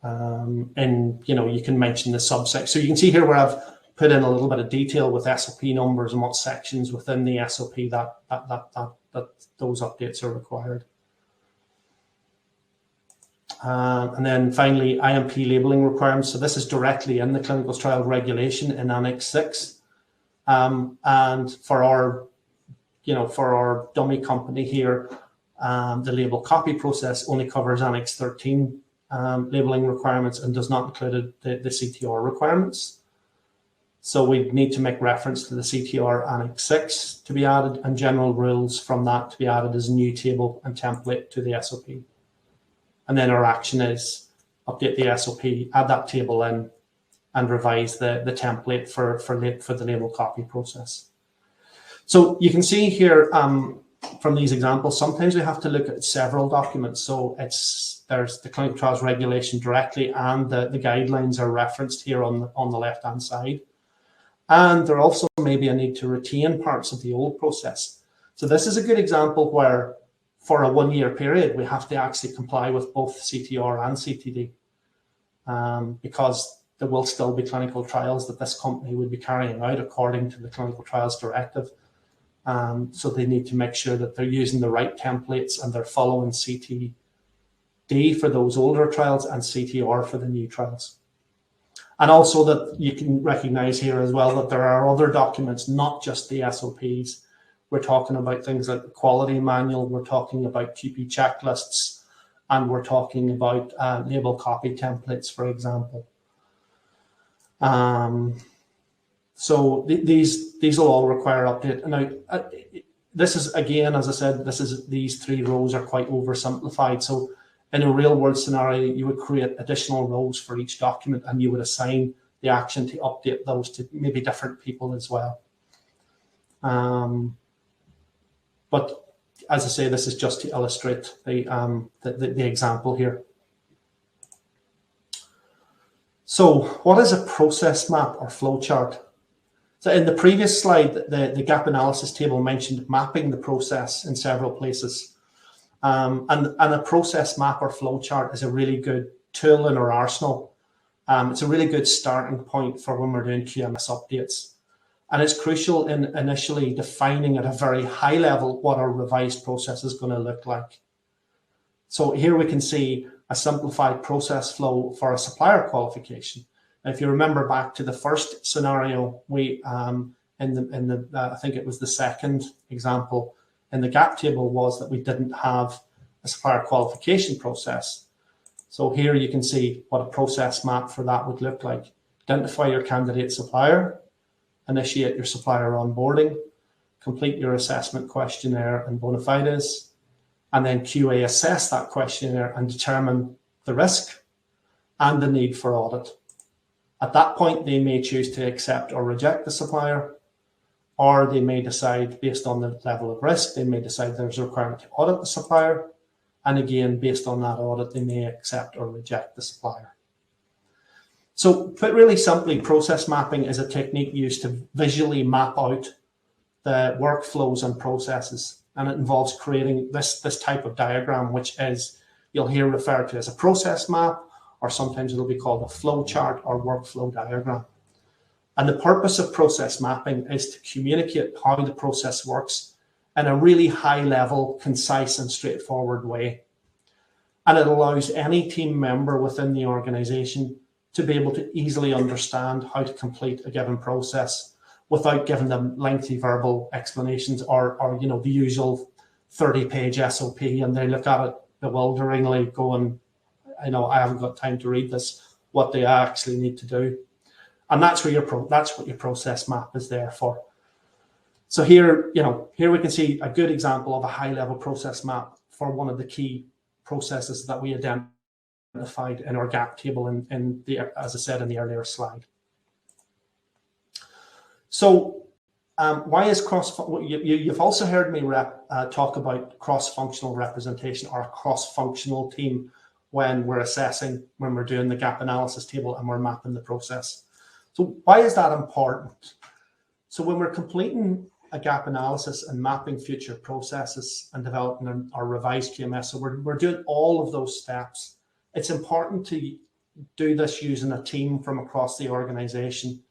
And you can mention the subsection. So you can see here where I've put in a little bit of detail with SOP numbers and what sections within the SOP that those updates are required. And then finally, IMP labeling requirements. So this is directly in the clinical trial regulation in Annex 6. And for our dummy company here, the label copy process only covers Annex 13 labeling requirements and does not include the CTR requirements. So we need to make reference to the CTR Annex 6 to be added, and general rules from that to be added as a new table and template to the SOP. And then our action is update the SOP, add that table in, and revise the template for the label copy process. So you can see here from these examples, sometimes we have to look at several documents. So there's the clinical trials regulation directly, and the guidelines are referenced here on the left-hand side. And there also may be a need to retain parts of the old process. So this is a good example where for a 1-year period, we have to actually comply with both CTR and CTD because there will still be clinical trials that this company would be carrying out according to the clinical trials directive. So they need to make sure that they're using the right templates and they're following CTD for those older trials and CTR for the new trials. And also that you can recognize here as well that there are other documents, not just the SOPs. We're talking about things like the quality manual, we're talking about QP checklists, and we're talking about label copy templates, for example. So these will all require update. Now, this is, again, as I said, these 3 rows are quite oversimplified. So in a real world scenario, you would create additional rows for each document, and you would assign the action to update those to maybe different people as well. But as I say, this is just to illustrate the example here. So what is a process map or flowchart? So in the previous slide, the gap analysis table mentioned mapping the process in several places. And a process map or flowchart is a really good tool in our arsenal. It's a really good starting point for when we're doing QMS updates. And it's crucial in initially defining at a very high level what our revised process is going to look like. So here we can see a simplified process flow for a supplier qualification. Now, if you remember back to the first scenario, we I think it was the second example in the gap table was that we didn't have a supplier qualification process. So here you can see what a process map for that would look like. Identify your candidate supplier, initiate your supplier onboarding, complete your assessment questionnaire and bona fides, and then QA assess that questionnaire and determine the risk and the need for audit. At that point, they may choose to accept or reject the supplier, or they may decide based on the level of risk, they may decide there's a requirement to audit the supplier. And again, based on that audit, they may accept or reject the supplier. So put really simply, process mapping is a technique used to visually map out the workflows and processes. And it involves creating this type of diagram, which is, you'll hear referred to as a process map, or sometimes it'll be called a flow chart or workflow diagram. And the purpose of process mapping is to communicate how the process works in a really high level, concise and straightforward way. And it allows any team member within the organization to be able to easily understand how to complete a given process without giving them lengthy verbal explanations or you know, the usual 30-page SOP, and they look at it bewilderingly going, I know I haven't got time to read this, what they actually need to do. And that's where that's what your process map is there for. So here, you know, here we can see a good example of a high-level process map for one of the key processes that we identified in our gap table in the, as I said in the earlier slide. So why is you've also heard me talk about cross-functional representation or a cross-functional team when we're assessing, when we're doing the gap analysis table and we're mapping the process. So why is that important? So when we're completing a gap analysis and mapping future processes and developing our revised QMS, so we're doing all of those steps. It's important to do this using a team from across the organization.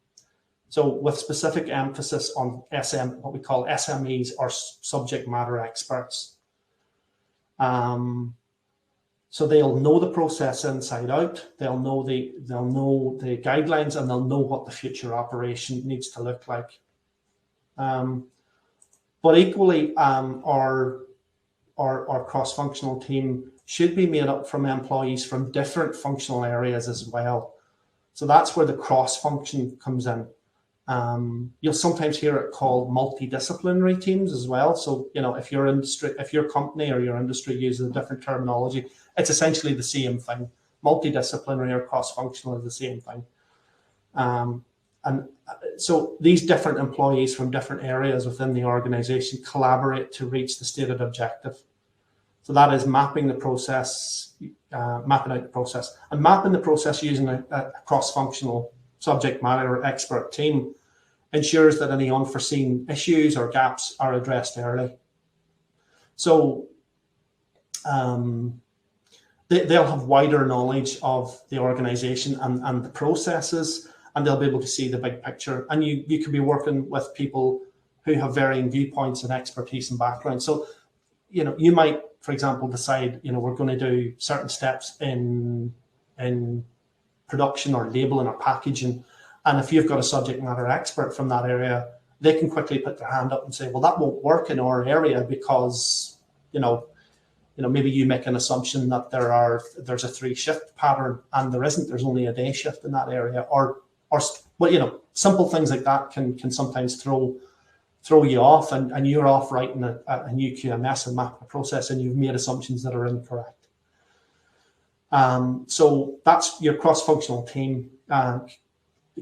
So with specific emphasis on what we call SMEs or subject matter experts. So they'll know the process inside out. They'll know the guidelines, and they'll know what the future operation needs to look like. But equally, our cross-functional team should be made up from employees from different functional areas as well. So that's where the cross-function comes in. You'll sometimes hear it called multidisciplinary teams as well. So, if your company or your industry uses a different terminology, it's essentially the same thing. Multidisciplinary or cross-functional is the same thing. And so these different employees from different areas within the organization collaborate to reach the stated objective. So that is mapping the process, mapping out the process, and mapping the process using a cross-functional subject matter expert team ensures that any unforeseen issues or gaps are addressed early. So they'll have wider knowledge of the organization and the processes, and they'll be able to see the big picture. And you could be working with people who have varying viewpoints and expertise and background. So, you might, for example, decide, we're going to do certain steps in production or labeling or packaging. And if you've got a subject matter expert from that area, they can quickly put their hand up and say, well, that won't work in our area because, maybe you make an assumption that there's a 3-shift pattern, and there isn't. There's only a day shift in that area, or simple things like that can sometimes throw you off, and you're off writing a new QMS and map the process, and you've made assumptions that are incorrect. So that's your cross-functional team.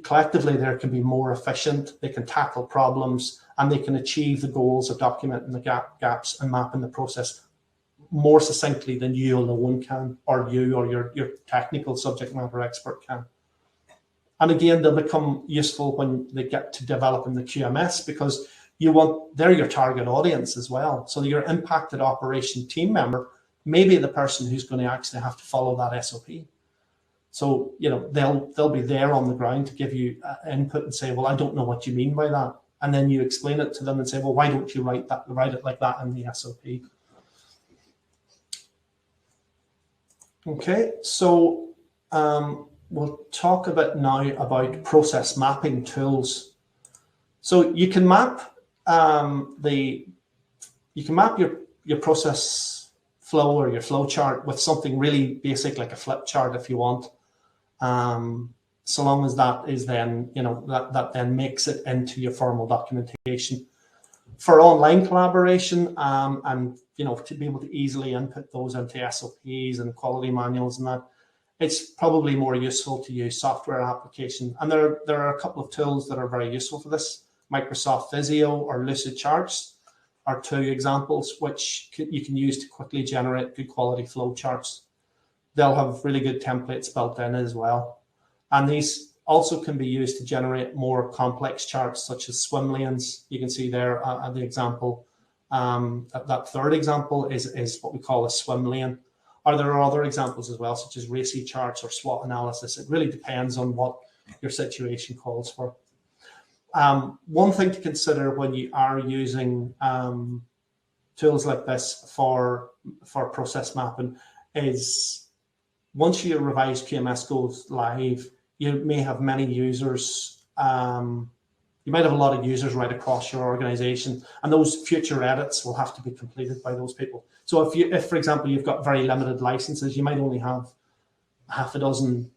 Collectively, they can be more efficient. They can tackle problems, and they can achieve the goals of documenting the gaps and mapping the process more succinctly than you alone can, or your technical subject matter expert can. And again, they'll become useful when they get to developing the QMS, because they're your target audience as well. So your impacted operation team member may be the person who's going to actually have to follow that SOP. So, they'll be there on the ground to give you input and say, well, I don't know what you mean by that. And then you explain it to them and say, well, why don't you write it like that in the SOP? Okay, so we'll talk a bit now about process mapping tools. So you can map your process flow or your flow chart with something really basic like a flip chart if you want. So long as that is then, that then makes it into your formal documentation. For online collaboration, and to be able to easily input those into SOPs and quality manuals and that, it's probably more useful to use software application. And there are a couple of tools that are very useful for this. Microsoft Visio or Lucid Charts are 2 examples which you can use to quickly generate good quality flow charts. They'll have really good templates built in as well. And these also can be used to generate more complex charts such as swim lanes. You can see there the example. That third example is what we call a swim lane. Or there are other examples as well, such as RACI charts or SWOT analysis. It really depends on what your situation calls for. One thing to consider when you are using tools like this for process mapping is once your revised QMS goes live, you may have many users. You might have a lot of users right across your organization, and those future edits will have to be completed by those people. So if for example, you've got very limited licenses, you might only have half a dozen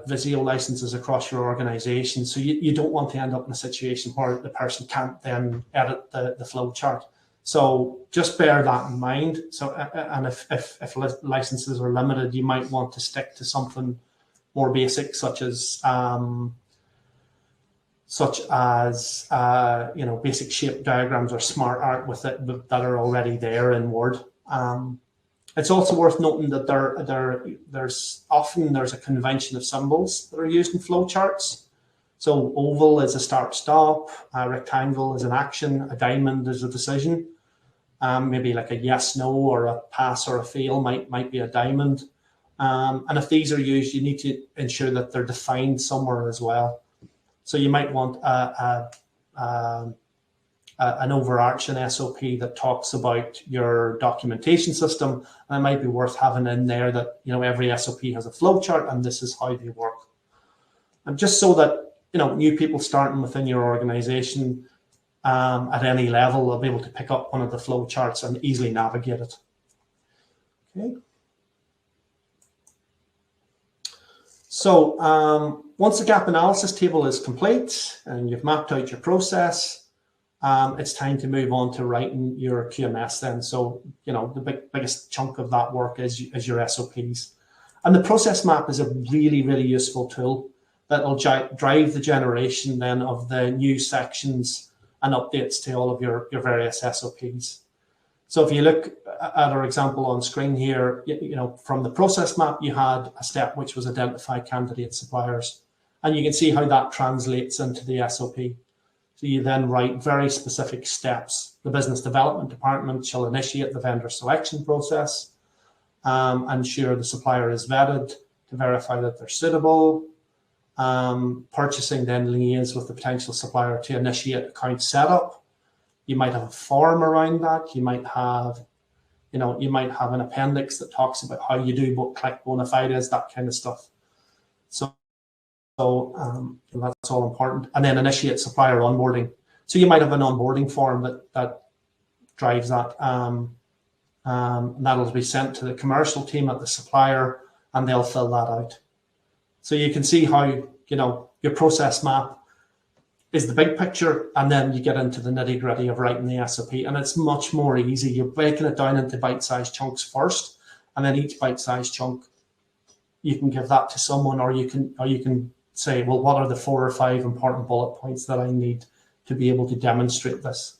Visio licenses across your organization. So you don't want to end up in a situation where the person can't then edit the flow chart. So just bear that in mind. So and if licenses are limited, you might want to stick to something more basic, such as basic shape diagrams or smart art with it that are already there in Word. It's also worth noting that there's a convention of symbols that are used in flow charts. So oval is a start-stop, a rectangle is an action, a diamond is a decision. Maybe like a yes/no or a pass or a fail might be a diamond. And if these are used, you need to ensure that they're defined somewhere as well. So you might want an overarching SOP that talks about your documentation system, and it might be worth having in there that every SOP has a flow chart and this is how they work. And just so that new people starting within your organization at any level will be able to pick up one of the flow charts and easily navigate it. Okay. So once the gap analysis table is complete and you've mapped out your process, it's time to move on to writing your QMS then. So, you know, the biggest chunk of that work is your SOPs. And the process map is a really, really useful tool that will drive the generation then of the new sections and updates to all of your various SOPs. So if you look at our example on screen here, you know, from the process map, you had a step which was identify candidate suppliers. And you can see how that translates into the SOP. So you then write very specific steps. The business development department shall initiate the vendor selection process, ensure the supplier is vetted to verify that they're suitable. Purchasing then liaise with the potential supplier to initiate account setup. You might have a form around that. You might have, you know, you might have an appendix that talks about how you do collect bona fides, that kind of stuff. So that's all important. And then initiate supplier onboarding. So you might have an onboarding form that drives that. That'll be sent to the commercial team at the supplier, and they'll fill that out. So you can see how, you know, your process map is the big picture, and then you get into the nitty-gritty of writing the SOP, and it's much more easy. You're breaking it down into bite-sized chunks first, and then each bite-sized chunk you can give that to someone, or you can say, well, what are the 4 or 5 important bullet points that I need to be able to demonstrate this?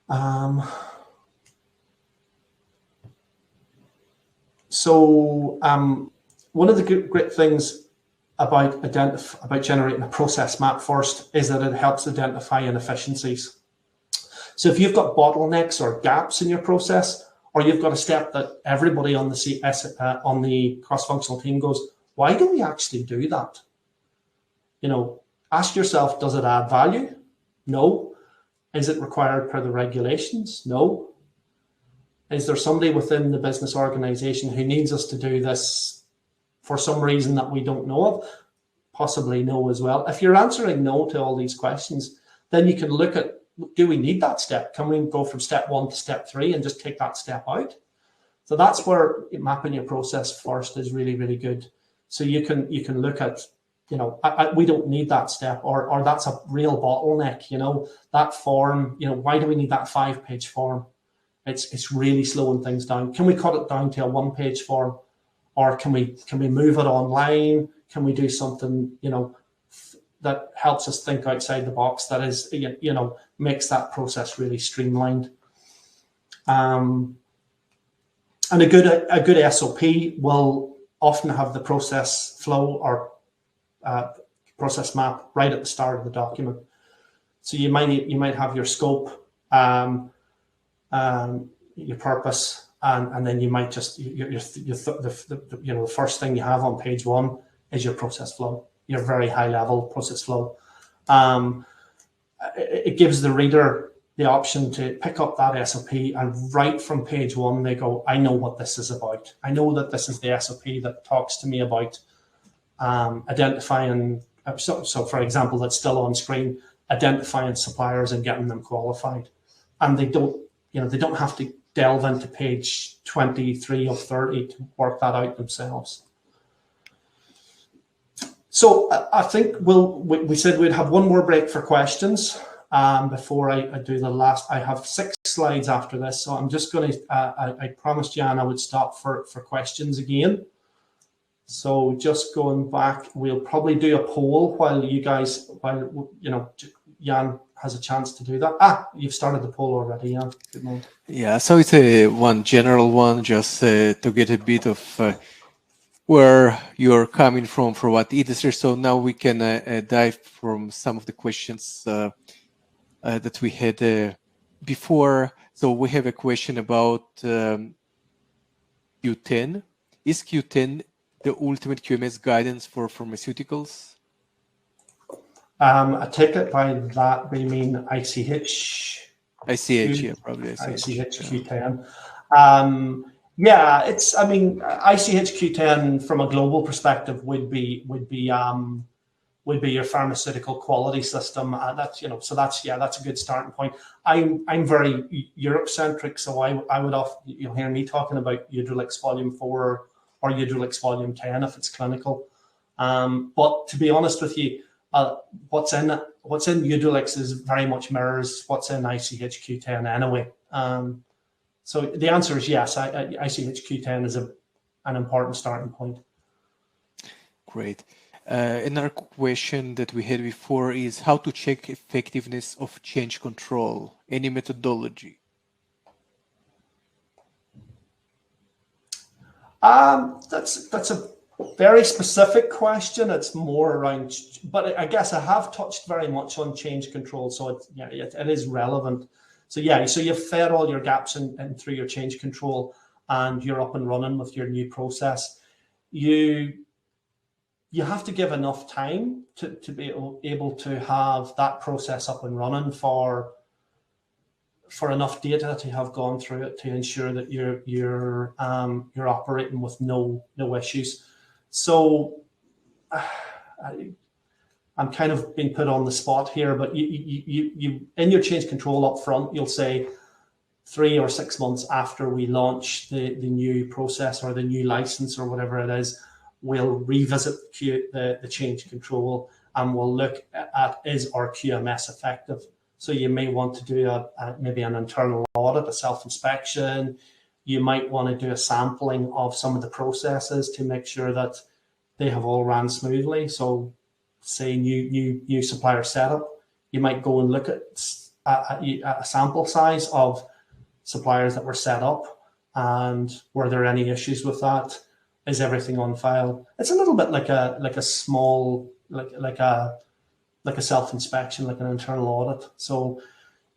One of the great things about generating a process map first is that it helps identify inefficiencies. So if you've got bottlenecks or gaps in your process, or you've got a step that everybody on the cross-functional team goes, why do we actually do that? You know, ask yourself, does it add value? No. Is it required per the regulations? No. Is there somebody within the business organization who needs us to do this for some reason that we don't know of? Possibly no as well. If you're answering no to all these questions, then you can look at, do we need that step? Can we go from step 1 to step 3 and just take that step out? So that's where mapping your process first is really, really good. So you can look at, you know, we don't need that step, or that's a real bottleneck, you know, that form, you know, why do we need that 5-page form? It's really slowing things down. Can we cut it down to a 1-page form? Or can we move it online? Can we do something, you know, that helps us think outside the box, that is, you know, makes that process really streamlined? And a good SOP will often have the process flow or process map right at the start of the document. So you might have your scope, your purpose, and then you might just, the first thing you have on page 1 is your process flow, your very high level process flow. It gives the reader the option to pick up that SOP, and right from page 1, they go, I know what this is about. I know that this is the SOP that talks to me about identifying, so for example, that's still on screen, identifying suppliers and getting them qualified. And they don't have to delve into page 23 of 30 to work that out themselves. So I think we said we'd have one more break for questions before I do the last. I have 6 slides after this, so I'm just going to, I promised Jan I would stop for questions again. So just going back, we'll probably do a poll while Jan has a chance to do that. You've started the poll already, Jan. Good morning. Yeah, so it's a one general one, just to get a bit of where you're coming from for what industry. So now we can dive from some of the questions that we had before. So we have a question about Q10. Is Q10 the ultimate QMS guidance for pharmaceuticals? I take it by that we mean ICH. ICH, yeah, probably ICH Q10. Yeah, it's. I mean, ICH Q10 from a global perspective would be your pharmaceutical quality system. That's so that's a good starting point. I'm very Europe centric, so I would often hear me talking about Udrolix Volume 4 or Udrolix Volume 10 if it's clinical. But to be honest with you, what's in Udrolix is very much mirrors what's in ICH-Q10 anyway. So the answer is yes. ICH-Q10 is an important starting point. Great. Another question that we had before is how to check effectiveness of change control. Any methodology? That's a very specific question. It's more around, but I guess I have touched very much on change control, so it is relevant. So you've fed all your gaps in through your change control, and you're up and running with your new process. You have to give enough time to be able to have that process up and running for enough data to have gone through it to ensure that you're operating with no issues. So I'm kind of being put on the spot here, but you in your change control up front, you'll say 3 or 6 months after we launch the new process or the new license or whatever it is, we'll revisit the change control and we'll look at is our QMS effective. So you may want to do maybe an internal audit, a self-inspection. You might want to do a sampling of some of the processes to make sure that they have all ran smoothly. So say new supplier setup, you might go and look at a sample size of suppliers that were set up and were there any issues with that? Is everything on file? It's a little bit like a small like a self-inspection, like an internal audit. So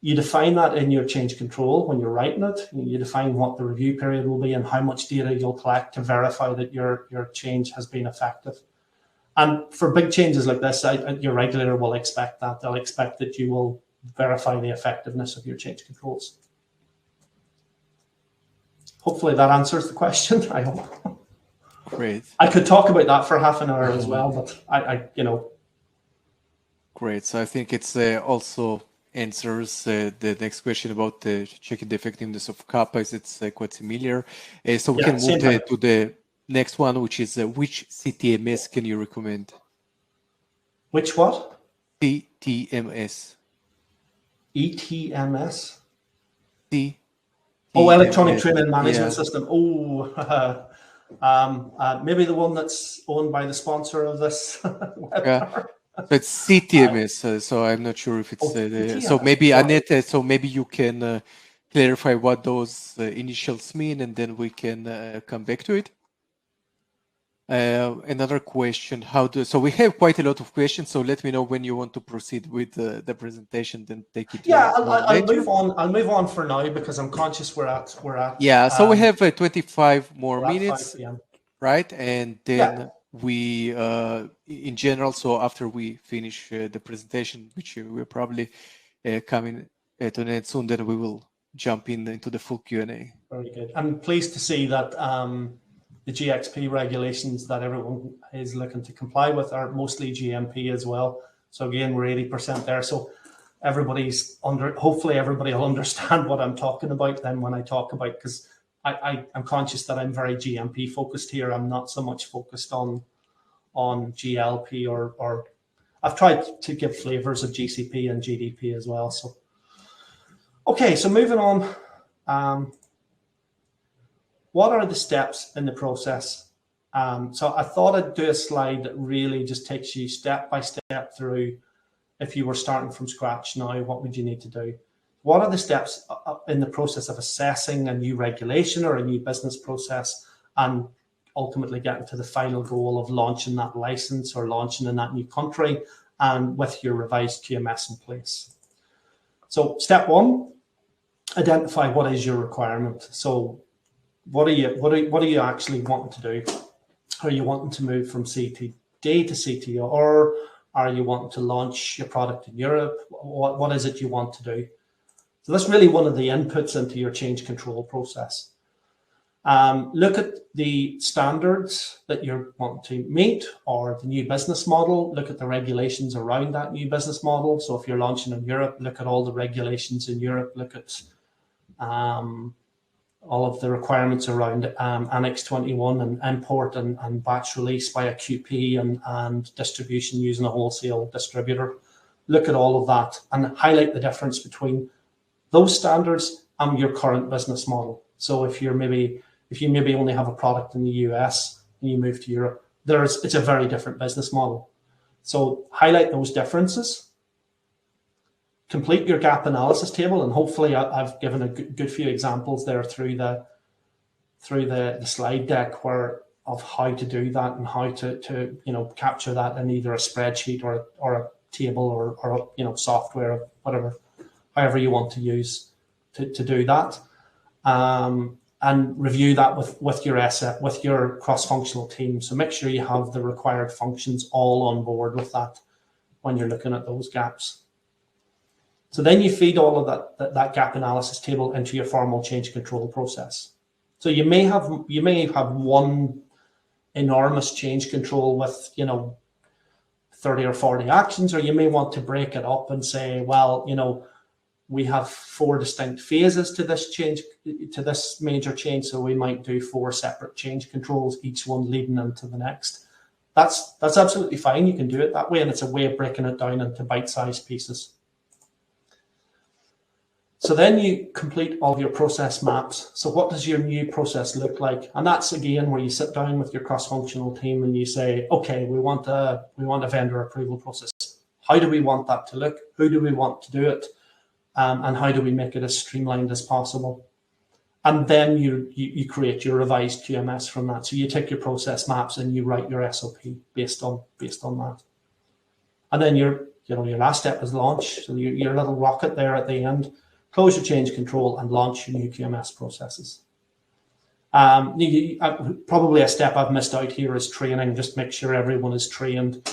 you define that in your change control when you're writing it. You define what the review period will be and how much data you'll collect to verify that your change has been effective. And for big changes like this, your regulator will expect that. They'll expect that you will verify the effectiveness of your change controls. Hopefully that answers the question, I hope. Great. I could talk about that for half an hour as well, but I Great. So I think it's also answers the next question about checking the effectiveness of Kappa. It's quite similar. So we can move to the next one, which is which CTMS can you recommend? Which what? CTMS. ETMS? CTMS. Oh, electronic training management system. Oh, maybe the one that's owned by the sponsor of this webinar. Yeah. It's CTMS, so I'm not sure if it's so maybe Annette, so maybe you can clarify what those initials mean, and then we can come back to it. Another question: so we have quite a lot of questions. So let me know when you want to proceed with the presentation. Then take it. Yeah, I'll move on. I'll move on for now because I'm conscious we're at. Yeah, so we have 25 more minutes, right? And then. Yeah. We in general, so after we finish the presentation, which we're probably coming to an end soon, then we will jump into the full Q&A. Very good. I'm pleased to see that the GxP regulations that everyone is looking to comply with are mostly GMP as well. So again, we're 80% there. So hopefully everybody will understand what I'm talking about then when I talk about, because I'm conscious that I'm very GMP focused here. I'm not so much focused on GLP or I've tried to give flavors of GCP and GDP as well. So, okay, so moving on. What are the steps in the process? So I thought I'd do a slide that really just takes you step by step through. If you were starting from scratch now, what would you need to do? What are the steps in the process of assessing a new regulation or a new business process and ultimately getting to the final goal of launching that license or launching in that new country and with your revised QMS in place? So step one, identify what is your requirement. So what are you actually wanting to do? Are you wanting to move from CTD to CTO, or are you wanting to launch your product in Europe? What is it you want to do? So that's really one of the inputs into your change control process. Look at the standards that you're wanting to meet or the new business model. Look at the regulations around that new business model. So if you're launching in Europe, look at all the regulations in Europe. Look at the requirements around Annex 21 and import and batch release by a QP and distribution using a wholesale distributor. Look at all of that and highlight the difference between those standards and your current business model. So if you maybe only have a product in the US and you move to Europe, it's a very different business model. So highlight those differences, complete your gap analysis table, and hopefully I've given a good few examples there through the slide deck of how to do that and how to capture that in either a spreadsheet or a table or software or whatever, however you want to use to do that, and review that with your cross-functional team. So make sure you have the required functions all on board with that when you're looking at those gaps. So then you feed all of that gap analysis table into your formal change control process. So you may have one enormous change control with 30 or 40 actions, or you may want to break it up and say, well, we have 4 distinct phases to this major change, so we might do 4 separate change controls, each one leading into the next. That's absolutely fine. You can do it that way, and it's a way of breaking it down into bite-sized pieces. So then you complete all of your process maps. So what does your new process look like? And that's again where you sit down with your cross-functional team and you say, okay, we want a vendor approval process. How do we want that to look? Who do we want to do it? And how do we make it as streamlined as possible? And then you create your revised QMS from that. So you take your process maps and you write your SOP based on that. And then your last step is launch. So your little rocket there at the end. Close your change control and launch your new QMS processes. Probably a step I've missed out here is training. Just make sure everyone is trained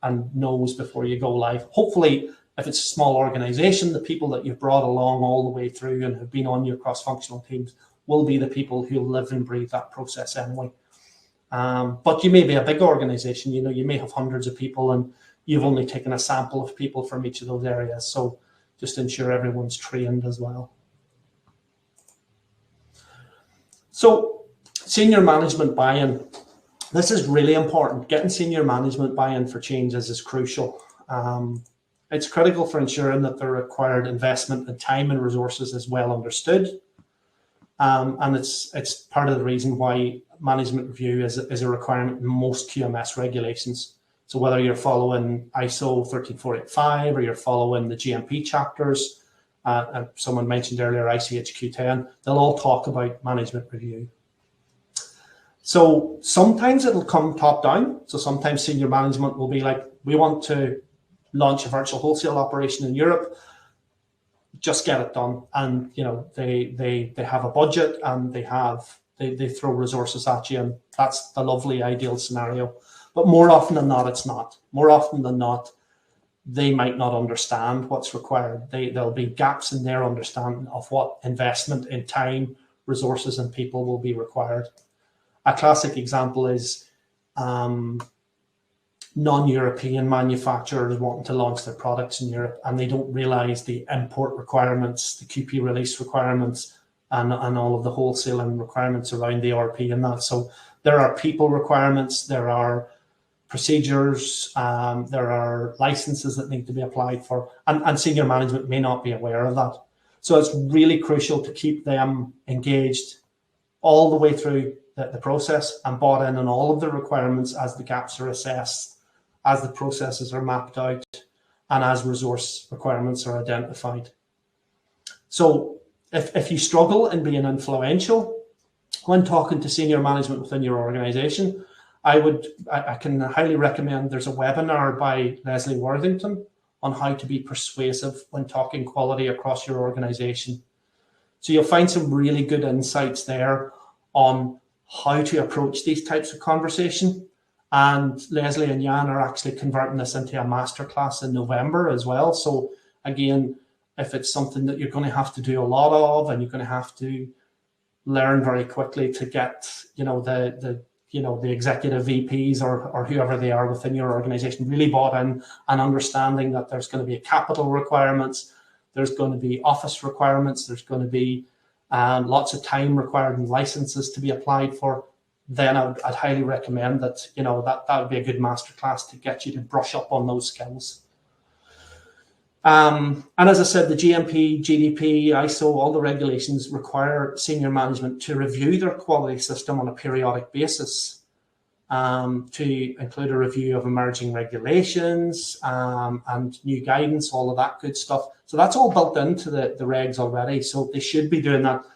and knows before you go live. Hopefully, if it's a small organization, the people that you've brought along all the way through and have been on your cross-functional teams will be the people who live and breathe that process anyway. But you may be a big organization. You may have hundreds of people and you've only taken a sample of people from each of those areas. So just ensure everyone's trained as well. So senior management buy-in. This is really important. Getting senior management buy-in for changes is crucial. It's critical for ensuring that the required investment in time and resources is well understood. And it's part of the reason why management review is a requirement in most QMS regulations. So whether you're following ISO 13485 or you're following the GMP chapters, and someone mentioned earlier ICHQ 10, they'll all talk about management review. So sometimes it'll come top down. So sometimes senior management will be like, we want to launch a virtual wholesale operation in Europe, just get it done. And they have a budget and they throw resources at you, and that's the lovely ideal scenario. But more often than not, it's not. More often than not, they might not understand what's required. There'll be gaps in their understanding of what investment in time, resources, and people will be required. A classic example is non-European manufacturers wanting to launch their products in Europe, and they don't realize the import requirements, the QP release requirements, and all of the wholesaling requirements around the RP and that. So there are people requirements, there are procedures, there are licenses that need to be applied for, and senior management may not be aware of that. So it's really crucial to keep them engaged all the way through the process and bought in on all of the requirements as the gaps are assessed, as the processes are mapped out, and as resource requirements are identified. So if you struggle in being influential when talking to senior management within your organization, I can highly recommend, there's a webinar by Leslie Worthington on how to be persuasive when talking quality across your organization. So you'll find some really good insights there on how to approach these types of conversation. And Leslie and Jan are actually converting this into a masterclass in November as well. So again, if it's something that you're going to have to do a lot of, and you're going to have to learn very quickly to get, the executive VPs or whoever they are within your organization really bought in and understanding that there's going to be capital requirements, there's going to be office requirements, there's going to be lots of time required and licenses to be applied for, then I'd highly recommend that, that would be a good masterclass to get you to brush up on those skills. And as I said, the GMP, GDP, ISO, all the regulations require senior management to review their quality system on a periodic basis, to include a review of emerging regulations and new guidance, all of that good stuff. So that's all built into the regs already. So they should be doing that.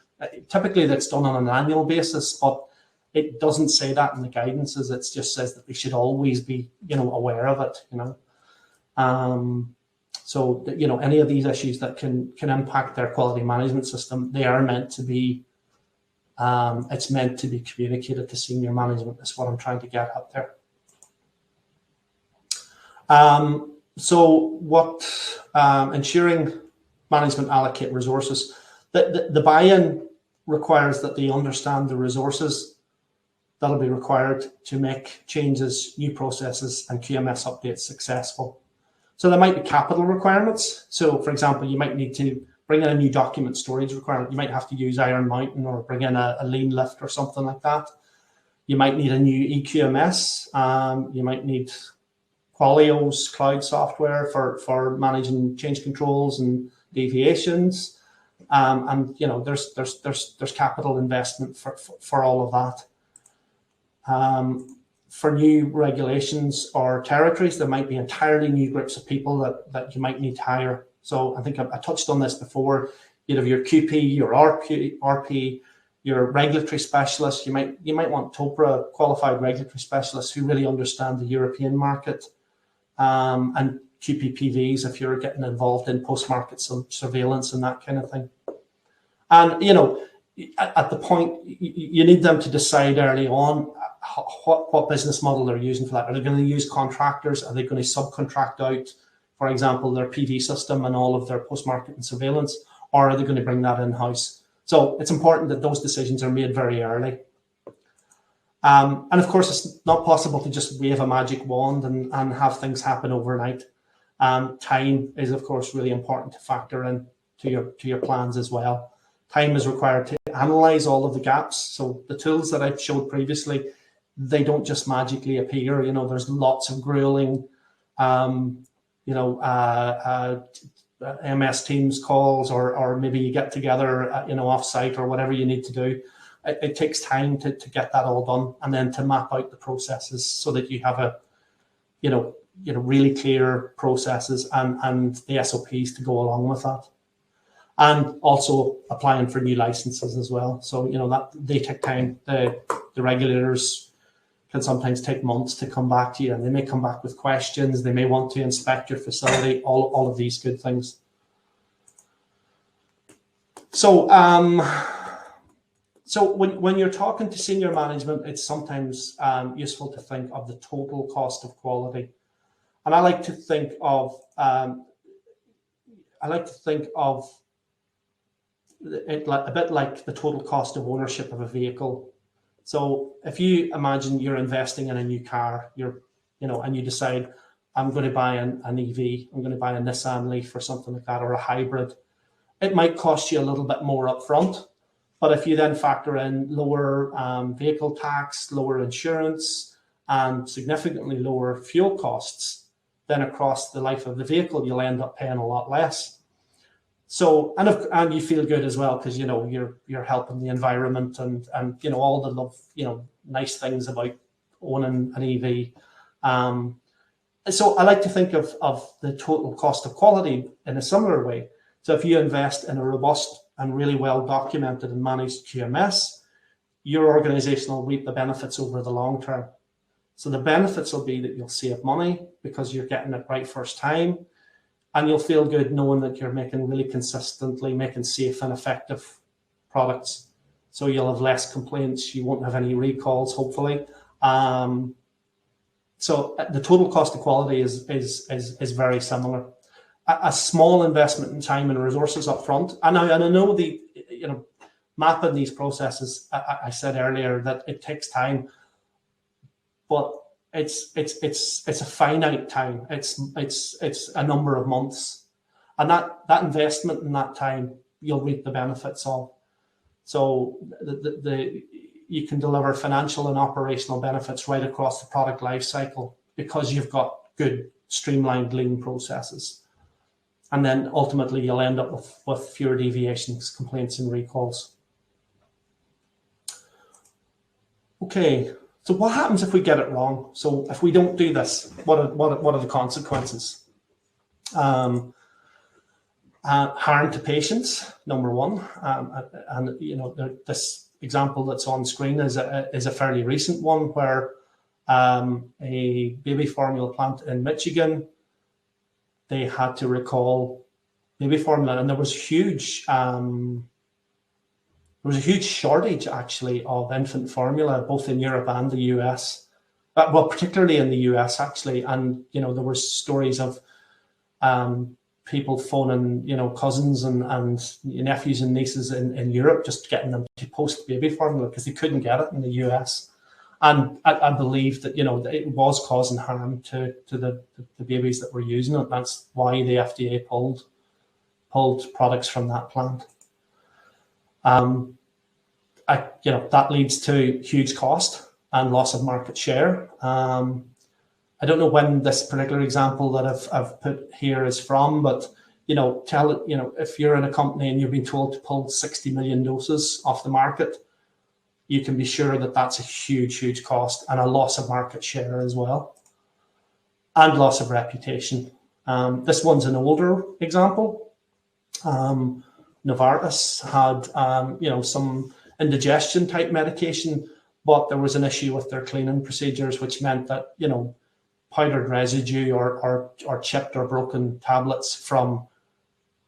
Typically, that's done on an annual basis, but it doesn't say that in the guidances. It just says that they should always be, aware of it. So any of these issues that can impact their quality management system, they are meant to be. It's meant to be communicated to senior management. That's what I'm trying to get at there. So what ensuring management allocate resources, the buy-in requires that they understand the resources that'll be required to make changes, new processes, and QMS updates successful. So there might be capital requirements. So for example, you might need to bring in a new document storage requirement. You might have to use Iron Mountain or bring in a lean lift or something like that. You might need a new EQMS. You might need Qualio's cloud software for managing change controls and deviations. And there's capital investment for all of that. For new regulations or territories, there might be entirely new groups of people that you might need to hire. So I think I touched on this before. You'd have your QP, your RP, your regulatory specialists. You might want TOPRA qualified regulatory specialists who really understand the European market, and QPPVs if you're getting involved in post-market surveillance and that kind of thing. And at the point you need them to decide early on what business model they're using for that. Are they going to use contractors? Are they going to subcontract out, for example, their PV system and all of their post-market and surveillance, or are they going to bring that in-house? So it's important that those decisions are made very early. And of course, it's not possible to just wave a magic wand and have things happen overnight. Time is, of course, really important to factor in to your plans as well. Time is required to analyze all of the gaps. So the tools that I showed previously, they don't just magically appear. There's lots of grueling, MS Teams calls, or maybe you get together, off-site or whatever you need to do. It takes time to get that all done, and then to map out the processes so that you have really clear processes and the SOPs to go along with that. And also applying for new licenses as well. So, that they take time. The regulators can sometimes take months to come back to you, and they may come back with questions. They may want to inspect your facility, all of these good things. So, when you're talking to senior management, it's sometimes useful to think of the total cost of quality. And I like to think of it like a bit like the total cost of ownership of a vehicle. So if you imagine you're investing in a new car, and you decide, I'm going to buy an EV, I'm going to buy a Nissan Leaf or something like that, or a hybrid, it might cost you a little bit more upfront. But if you then factor in lower vehicle tax, lower insurance, and significantly lower fuel costs, then across the life of the vehicle, you'll end up paying a lot less. So, and you feel good as well, because you're helping the environment and all the nice things about owning an EV. So I like to think of the total cost of quality in a similar way. So if you invest in a robust and really well documented and managed QMS, your organization will reap the benefits over the long term. So the benefits will be that you'll save money because you're getting it right first time. And you'll feel good knowing that you're really consistently making safe and effective products. So you'll have less complaints. You won't have any recalls, hopefully. So the total cost of quality is very similar. A small investment in time and resources up front. And I know mapping these processes, I said earlier that it takes time, but it's a finite time. It's a number of months, and that investment in that time you'll reap the benefits of. So you can deliver financial and operational benefits right across the product life cycle because you've got good streamlined lean processes. And then ultimately you'll end up with fewer deviations, complaints, and recalls. Okay, so what happens if we get it wrong? So if we don't do this, what are the consequences? Harm to patients, number one, and you know this example that's on screen is a fairly recent one where a baby formula plant in Michigan, they had to recall baby formula, and there was a huge shortage actually of infant formula, both in Europe and the US. Well, particularly in the US actually, and you know there were stories of people phoning, you know, cousins and nephews and nieces in Europe, just getting them to post baby formula because they couldn't get it in the US. And I believe that, you know, it was causing harm to the babies that were using it. That's why the FDA pulled products from that plant. You know, that leads to huge cost and loss of market share. I don't know when this particular example that I've put here is from, but you know, if you're in a company and you've been told to pull 60 million doses off the market, you can be sure that that's a huge cost and a loss of market share as well, and loss of reputation. This one's an older example. Novartis had you know, some indigestion type medication, but there was an issue with their cleaning procedures, which meant that, you know, powdered residue or chipped or broken tablets from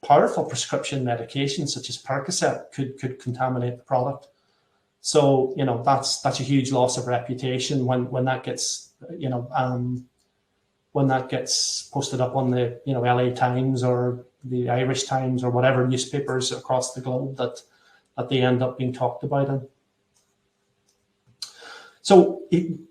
powerful prescription medications such as Percocet could contaminate the product. So, you know, that's a huge loss of reputation when that gets, you know, when that gets posted up on the, you know, LA Times or the Irish Times or whatever newspapers across the globe that they end up being talked about in. So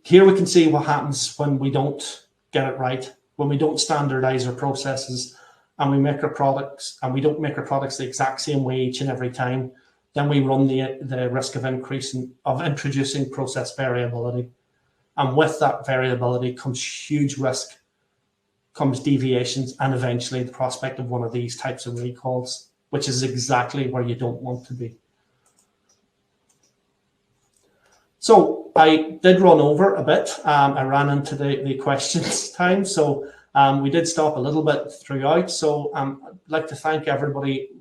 here we can see what happens when we don't get it right, when we don't standardize our processes and we make our products, and we don't make our products the exact same way each and every time. Then we run the risk of introducing process variability. And with that variability comes huge risk, comes deviations, and eventually the prospect of one of these types of recalls, which is exactly where you don't want to be. So I did run over a bit. I ran into the questions time, so we did stop a little bit throughout. So I'd like to thank everybody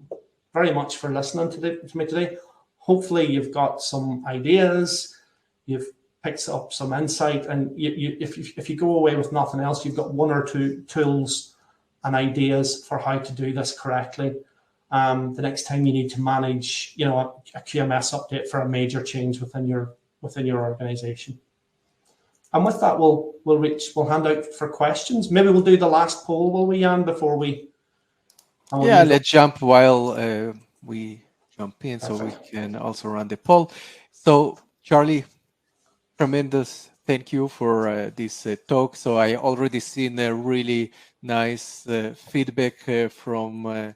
very much for listening to me today. Hopefully you've got some ideas, you've picked up some insight, and if you go away with nothing else, you've got one or two tools and ideas for how to do this correctly. The next time you need to manage, you know, a QMS update for a major change within your organization. And with that, we'll hand out for questions. Maybe we'll do the last poll, will we, Jan, before we? Yeah, let's jump while we jump in. Perfect. So we can also run the poll. So Charlie, tremendous thank you for this talk. So I already seen a really nice feedback from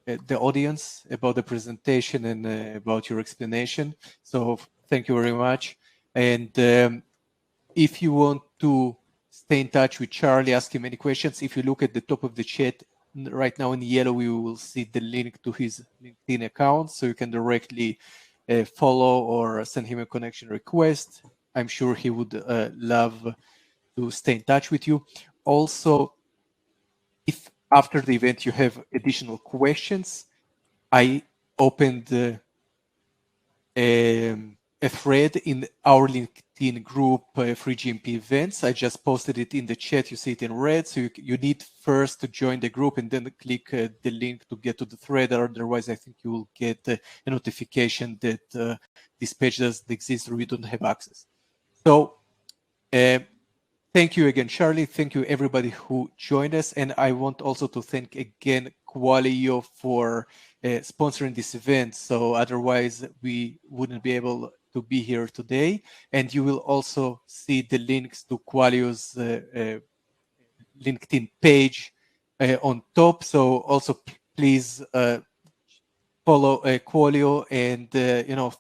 the audience about the presentation and about your explanation. So thank you very much. And if you want to stay in touch with Charlie, ask him any questions, if you look at the top of the chat right now in yellow, you will see the link to his LinkedIn account. So you can directly follow or send him a connection request. I'm sure he would love to stay in touch with you. Also, if after the event you have additional questions, I opened a thread in our LinkedIn group, Free GMP Events. I just posted it in the chat. You see it in red. So you need first to join the group and then click the link to get to the thread. Otherwise, I think you will get a notification that this page doesn't exist or you don't have access. So thank you again, Charlie. Thank you, everybody who joined us. And I want also to thank again Qualio for sponsoring this event. So otherwise, we wouldn't be able to be here today. And you will also see the links to Qualio's LinkedIn page on top. So also please follow Qualio and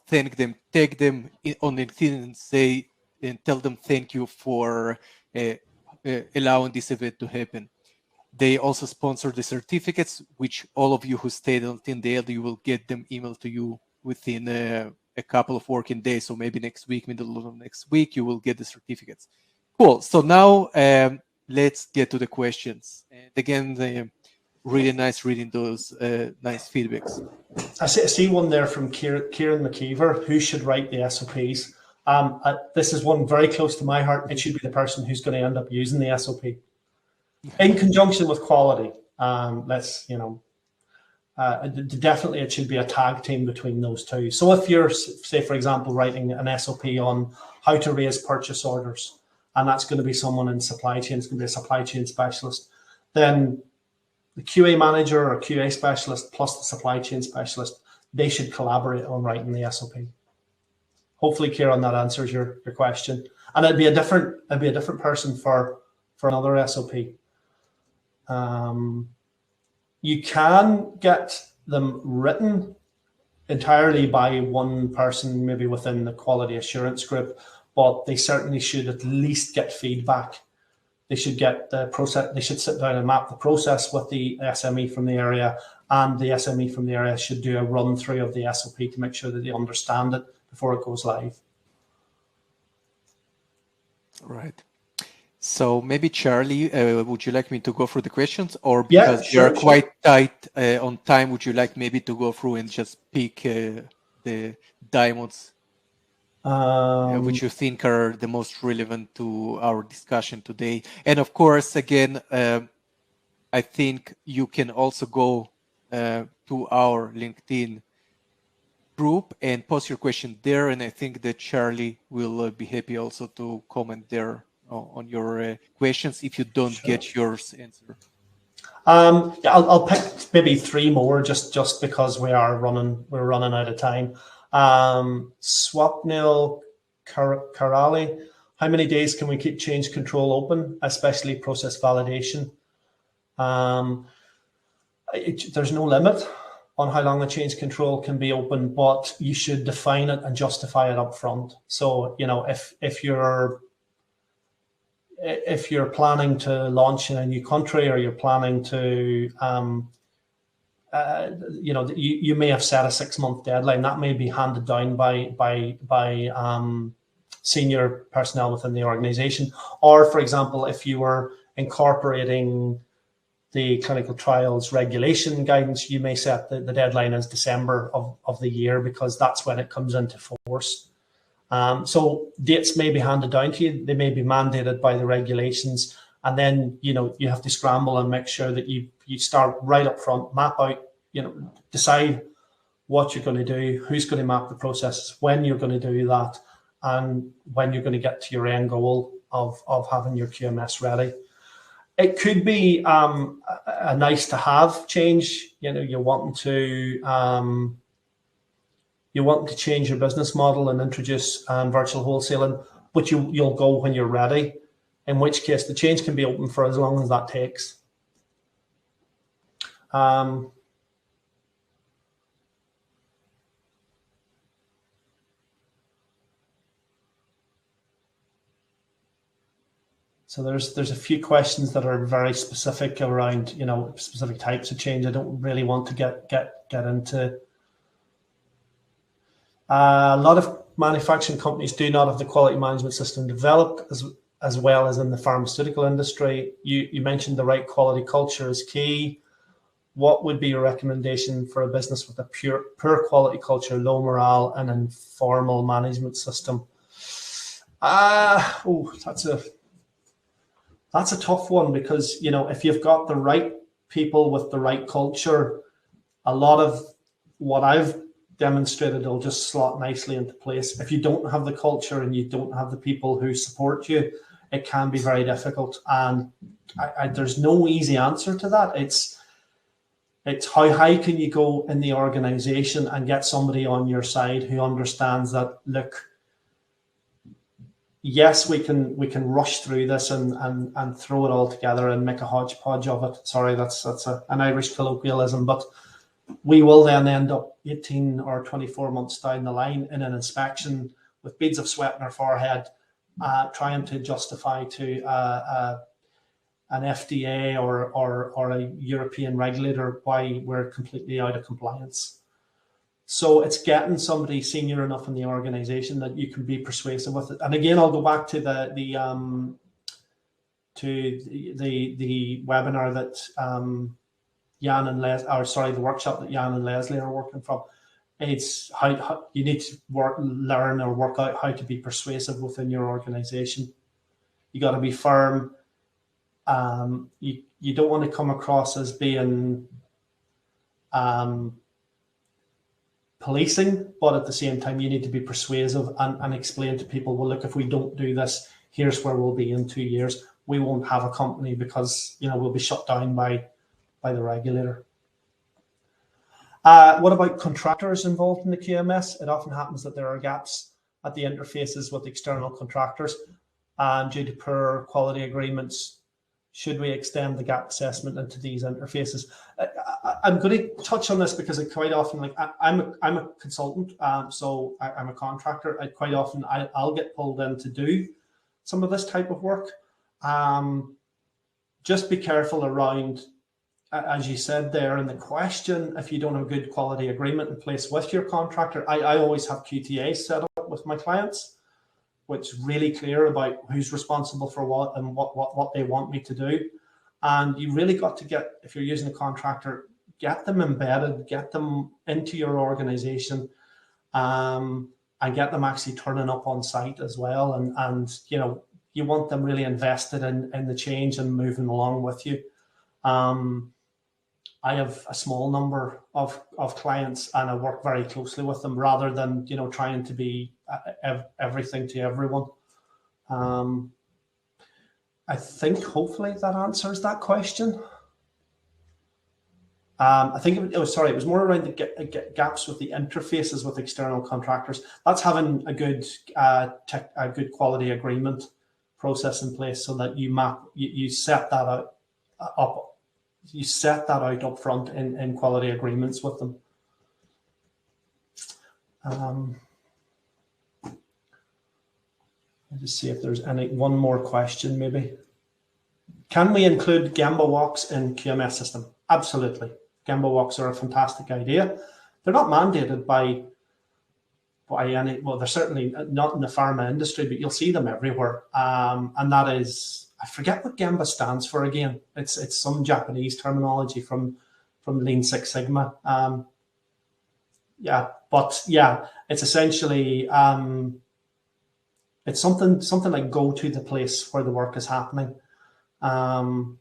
thank them, tag them on LinkedIn and say and tell them thank you for allowing this event to happen. They also sponsor the certificates, which all of you who stayed until the end, you will get them emailed to you within a couple of working days. So maybe next week, middle of next week, you will get the certificates. Cool. So now let's get to the questions. And again, really nice reading those nice feedbacks. I see one there from Kieran McKeever. Who should write the SOPs? This is one very close to my heart. It should be the person who's going to end up using the SOP in conjunction with quality. Definitely it should be a tag team between those two. So if you're, say, for example, writing an SOP on how to raise purchase orders, and that's going to be someone in supply chain, it's going to be a supply chain specialist, then the QA manager or QA specialist plus the supply chain specialist, they should collaborate on writing the SOP. Hopefully, Kieran, that answers your question. And it'd be a different person for another SOP. You can get them written entirely by one person, maybe within the quality assurance group, but they certainly should at least get feedback. They should get the process. They should sit down and map the process with the SME from the area, and the SME from the area should do a run through of the SOP to make sure that they understand it before it goes live. Right. So maybe Charlie, would you like me to go through the questions, or because you're quite tight on time, would you like maybe to go through and just pick the diamonds which you think are the most relevant to our discussion today? And of course, again, I think you can also go to our LinkedIn group and post your question there, and I think that Charlie will be happy also to comment there on your questions if you don't get yours answered. Yeah, I'll pick maybe three more just because we're running out of time. Swapnil Karali, how many days can we keep change control open, especially process validation? There's no limit on how long the change control can be open, but you should define it and justify it up front. So, if you're planning to launch in a new country, or you're planning to, you may have set a 6-month deadline that may be handed down by senior personnel within the organization. Or, for example, if you were incorporating the clinical trials regulation guidance, you may set the deadline as December of the year, because that's when it comes into force. So dates may be handed down to you. They may be mandated by the regulations. And then, you have to scramble and make sure that you start right up front, map out, decide what you're going to do, who's going to map the processes, when you're going to do that, and when you're going to get to your end goal of having your QMS ready. It could be a nice to have change. You're wanting to change your business model and introduce virtual wholesaling, but you'll go when you're ready, in which case the change can be open for as long as that takes. So there's a few questions that are very specific around specific types of change. I don't really want to get into. A lot of manufacturing companies do not have the quality management system developed as well as in the pharmaceutical industry. You mentioned the right quality culture is key. What would be your recommendation for a business with a poor quality culture, low morale, and informal management system? That's a tough one, because if you've got the right people with the right culture, a lot of what I've demonstrated will just slot nicely into place. If you don't have the culture and you don't have the people who support you, it can be very difficult. And there's no easy answer to that. It's how high can you go in the organization and get somebody on your side who understands that, look, yes, we can rush through this and throw it all together and make a hodgepodge of it. Sorry, that's an Irish colloquialism, but we will then end up 18 or 24 months down the line in an inspection with beads of sweat in our forehead, trying to justify to an FDA or a European regulator why we're completely out of compliance. So it's getting somebody senior enough in the organization that you can be persuasive with it. And again, I'll go back to the webinar that Jan and the workshop that Jan and Leslie are working from. It's how you need to learn or work out how to be persuasive within your organization. You got to be firm. You don't want to come across as being policing, but at the same time, you need to be persuasive and explain to people, well, look, if we don't do this, here's where we'll be in 2 years. We won't have a company because, you know, we'll be shut down by the regulator. What about contractors involved in the QMS? It often happens that there are gaps at the interfaces with external contractors due to poor quality agreements. Should we extend the gap assessment into these interfaces? I'm going to touch on this because it quite often, like I'm a consultant, so I'm a contractor. Quite often I'll get pulled in to do some of this type of work. Just be careful around, as you said there in the question, if you don't have a good quality agreement in place with your contractor. I always have QTAs set up with my clients, which is really clear about who's responsible for what and what they want me to do. And you really got to get, if you're using a contractor, get them embedded, get them into your organization, and get them actually turning up on site as well. And you know, you want them really invested in the change and moving along with you. I have a small number of clients and I work very closely with them rather than, you know, trying to be everything to everyone. I think hopefully that answers that question. I think it was more around the gaps with the interfaces with external contractors. That's having a good quality agreement process in place so that you set that out up. You set that out up front in quality agreements with them. Let's just see if there's one more question maybe. Can we include Gemba walks in QMS system? Absolutely. Gemba walks are a fantastic idea. They're not mandated by any, well, they're certainly not in the pharma industry, but you'll see them everywhere. And that is, I forget what Gemba stands for again. It's some Japanese terminology from Lean Six Sigma. It's essentially it's something like go to the place where the work is happening. And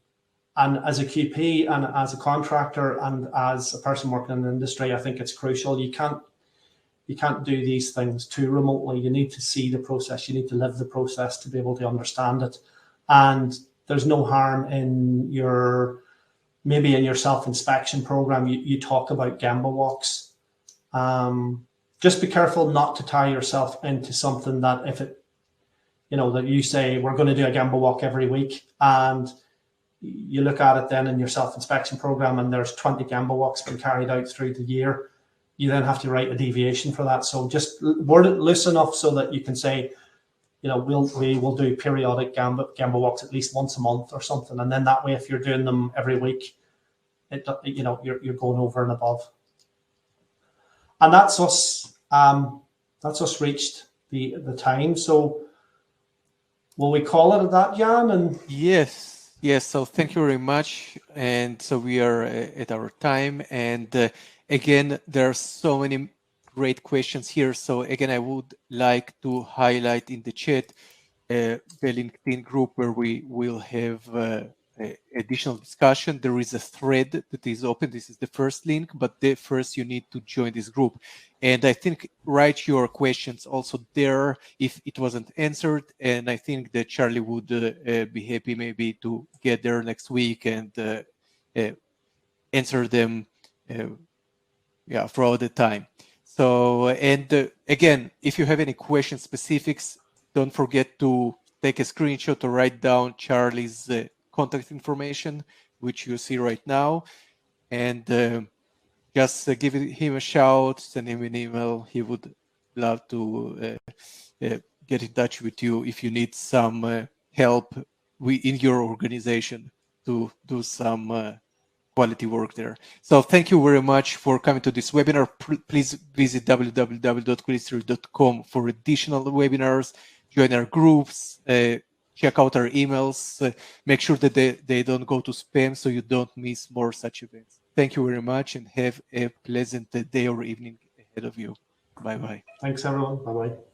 as a QP and as a contractor and as a person working in the industry, I think it's crucial. You can't do these things too remotely. You need to see the process. You need to live the process to be able to understand it. And there's no harm in maybe in your self-inspection program, you talk about Gemba walks. Just be careful not to tie yourself into something that that you say, we're going to do a Gemba walk every week. And you look at it then in your self-inspection program and there's 20 Gemba walks being carried out through the year. You then have to write a deviation for that. So just word it loose enough so that you can say, we will do periodic Gemba walks at least once a month or something. And then that way, if you're doing them every week, you're going over and above. And that's us. That's us reached the time. So will we call it at that, Jan? And yes. So thank you very much. And so we are at our time. And again, there are so many great questions here. So again, I would like to highlight in the chat the LinkedIn group where we will have additional discussion. There is a thread that is open. This is the first link, but first you need to join this group. And I think write your questions also there if it wasn't answered. And I think that Charlie would be happy maybe to get there next week and answer them throughout the time. So, and again, if you have any questions, specifics, don't forget to take a screenshot or write down Charlie's contact information, which you see right now. And just give him a shout, send him an email. He would love to get in touch with you if you need some help in your organization to do some quality work there. So thank you very much for coming to this webinar. Please visit www.qualistry.com for additional webinars, join our groups, check out our emails, make sure that they don't go to spam so you don't miss more such events. Thank you very much and have a pleasant day or evening ahead of you. Bye-bye. Thanks, everyone. Bye-bye.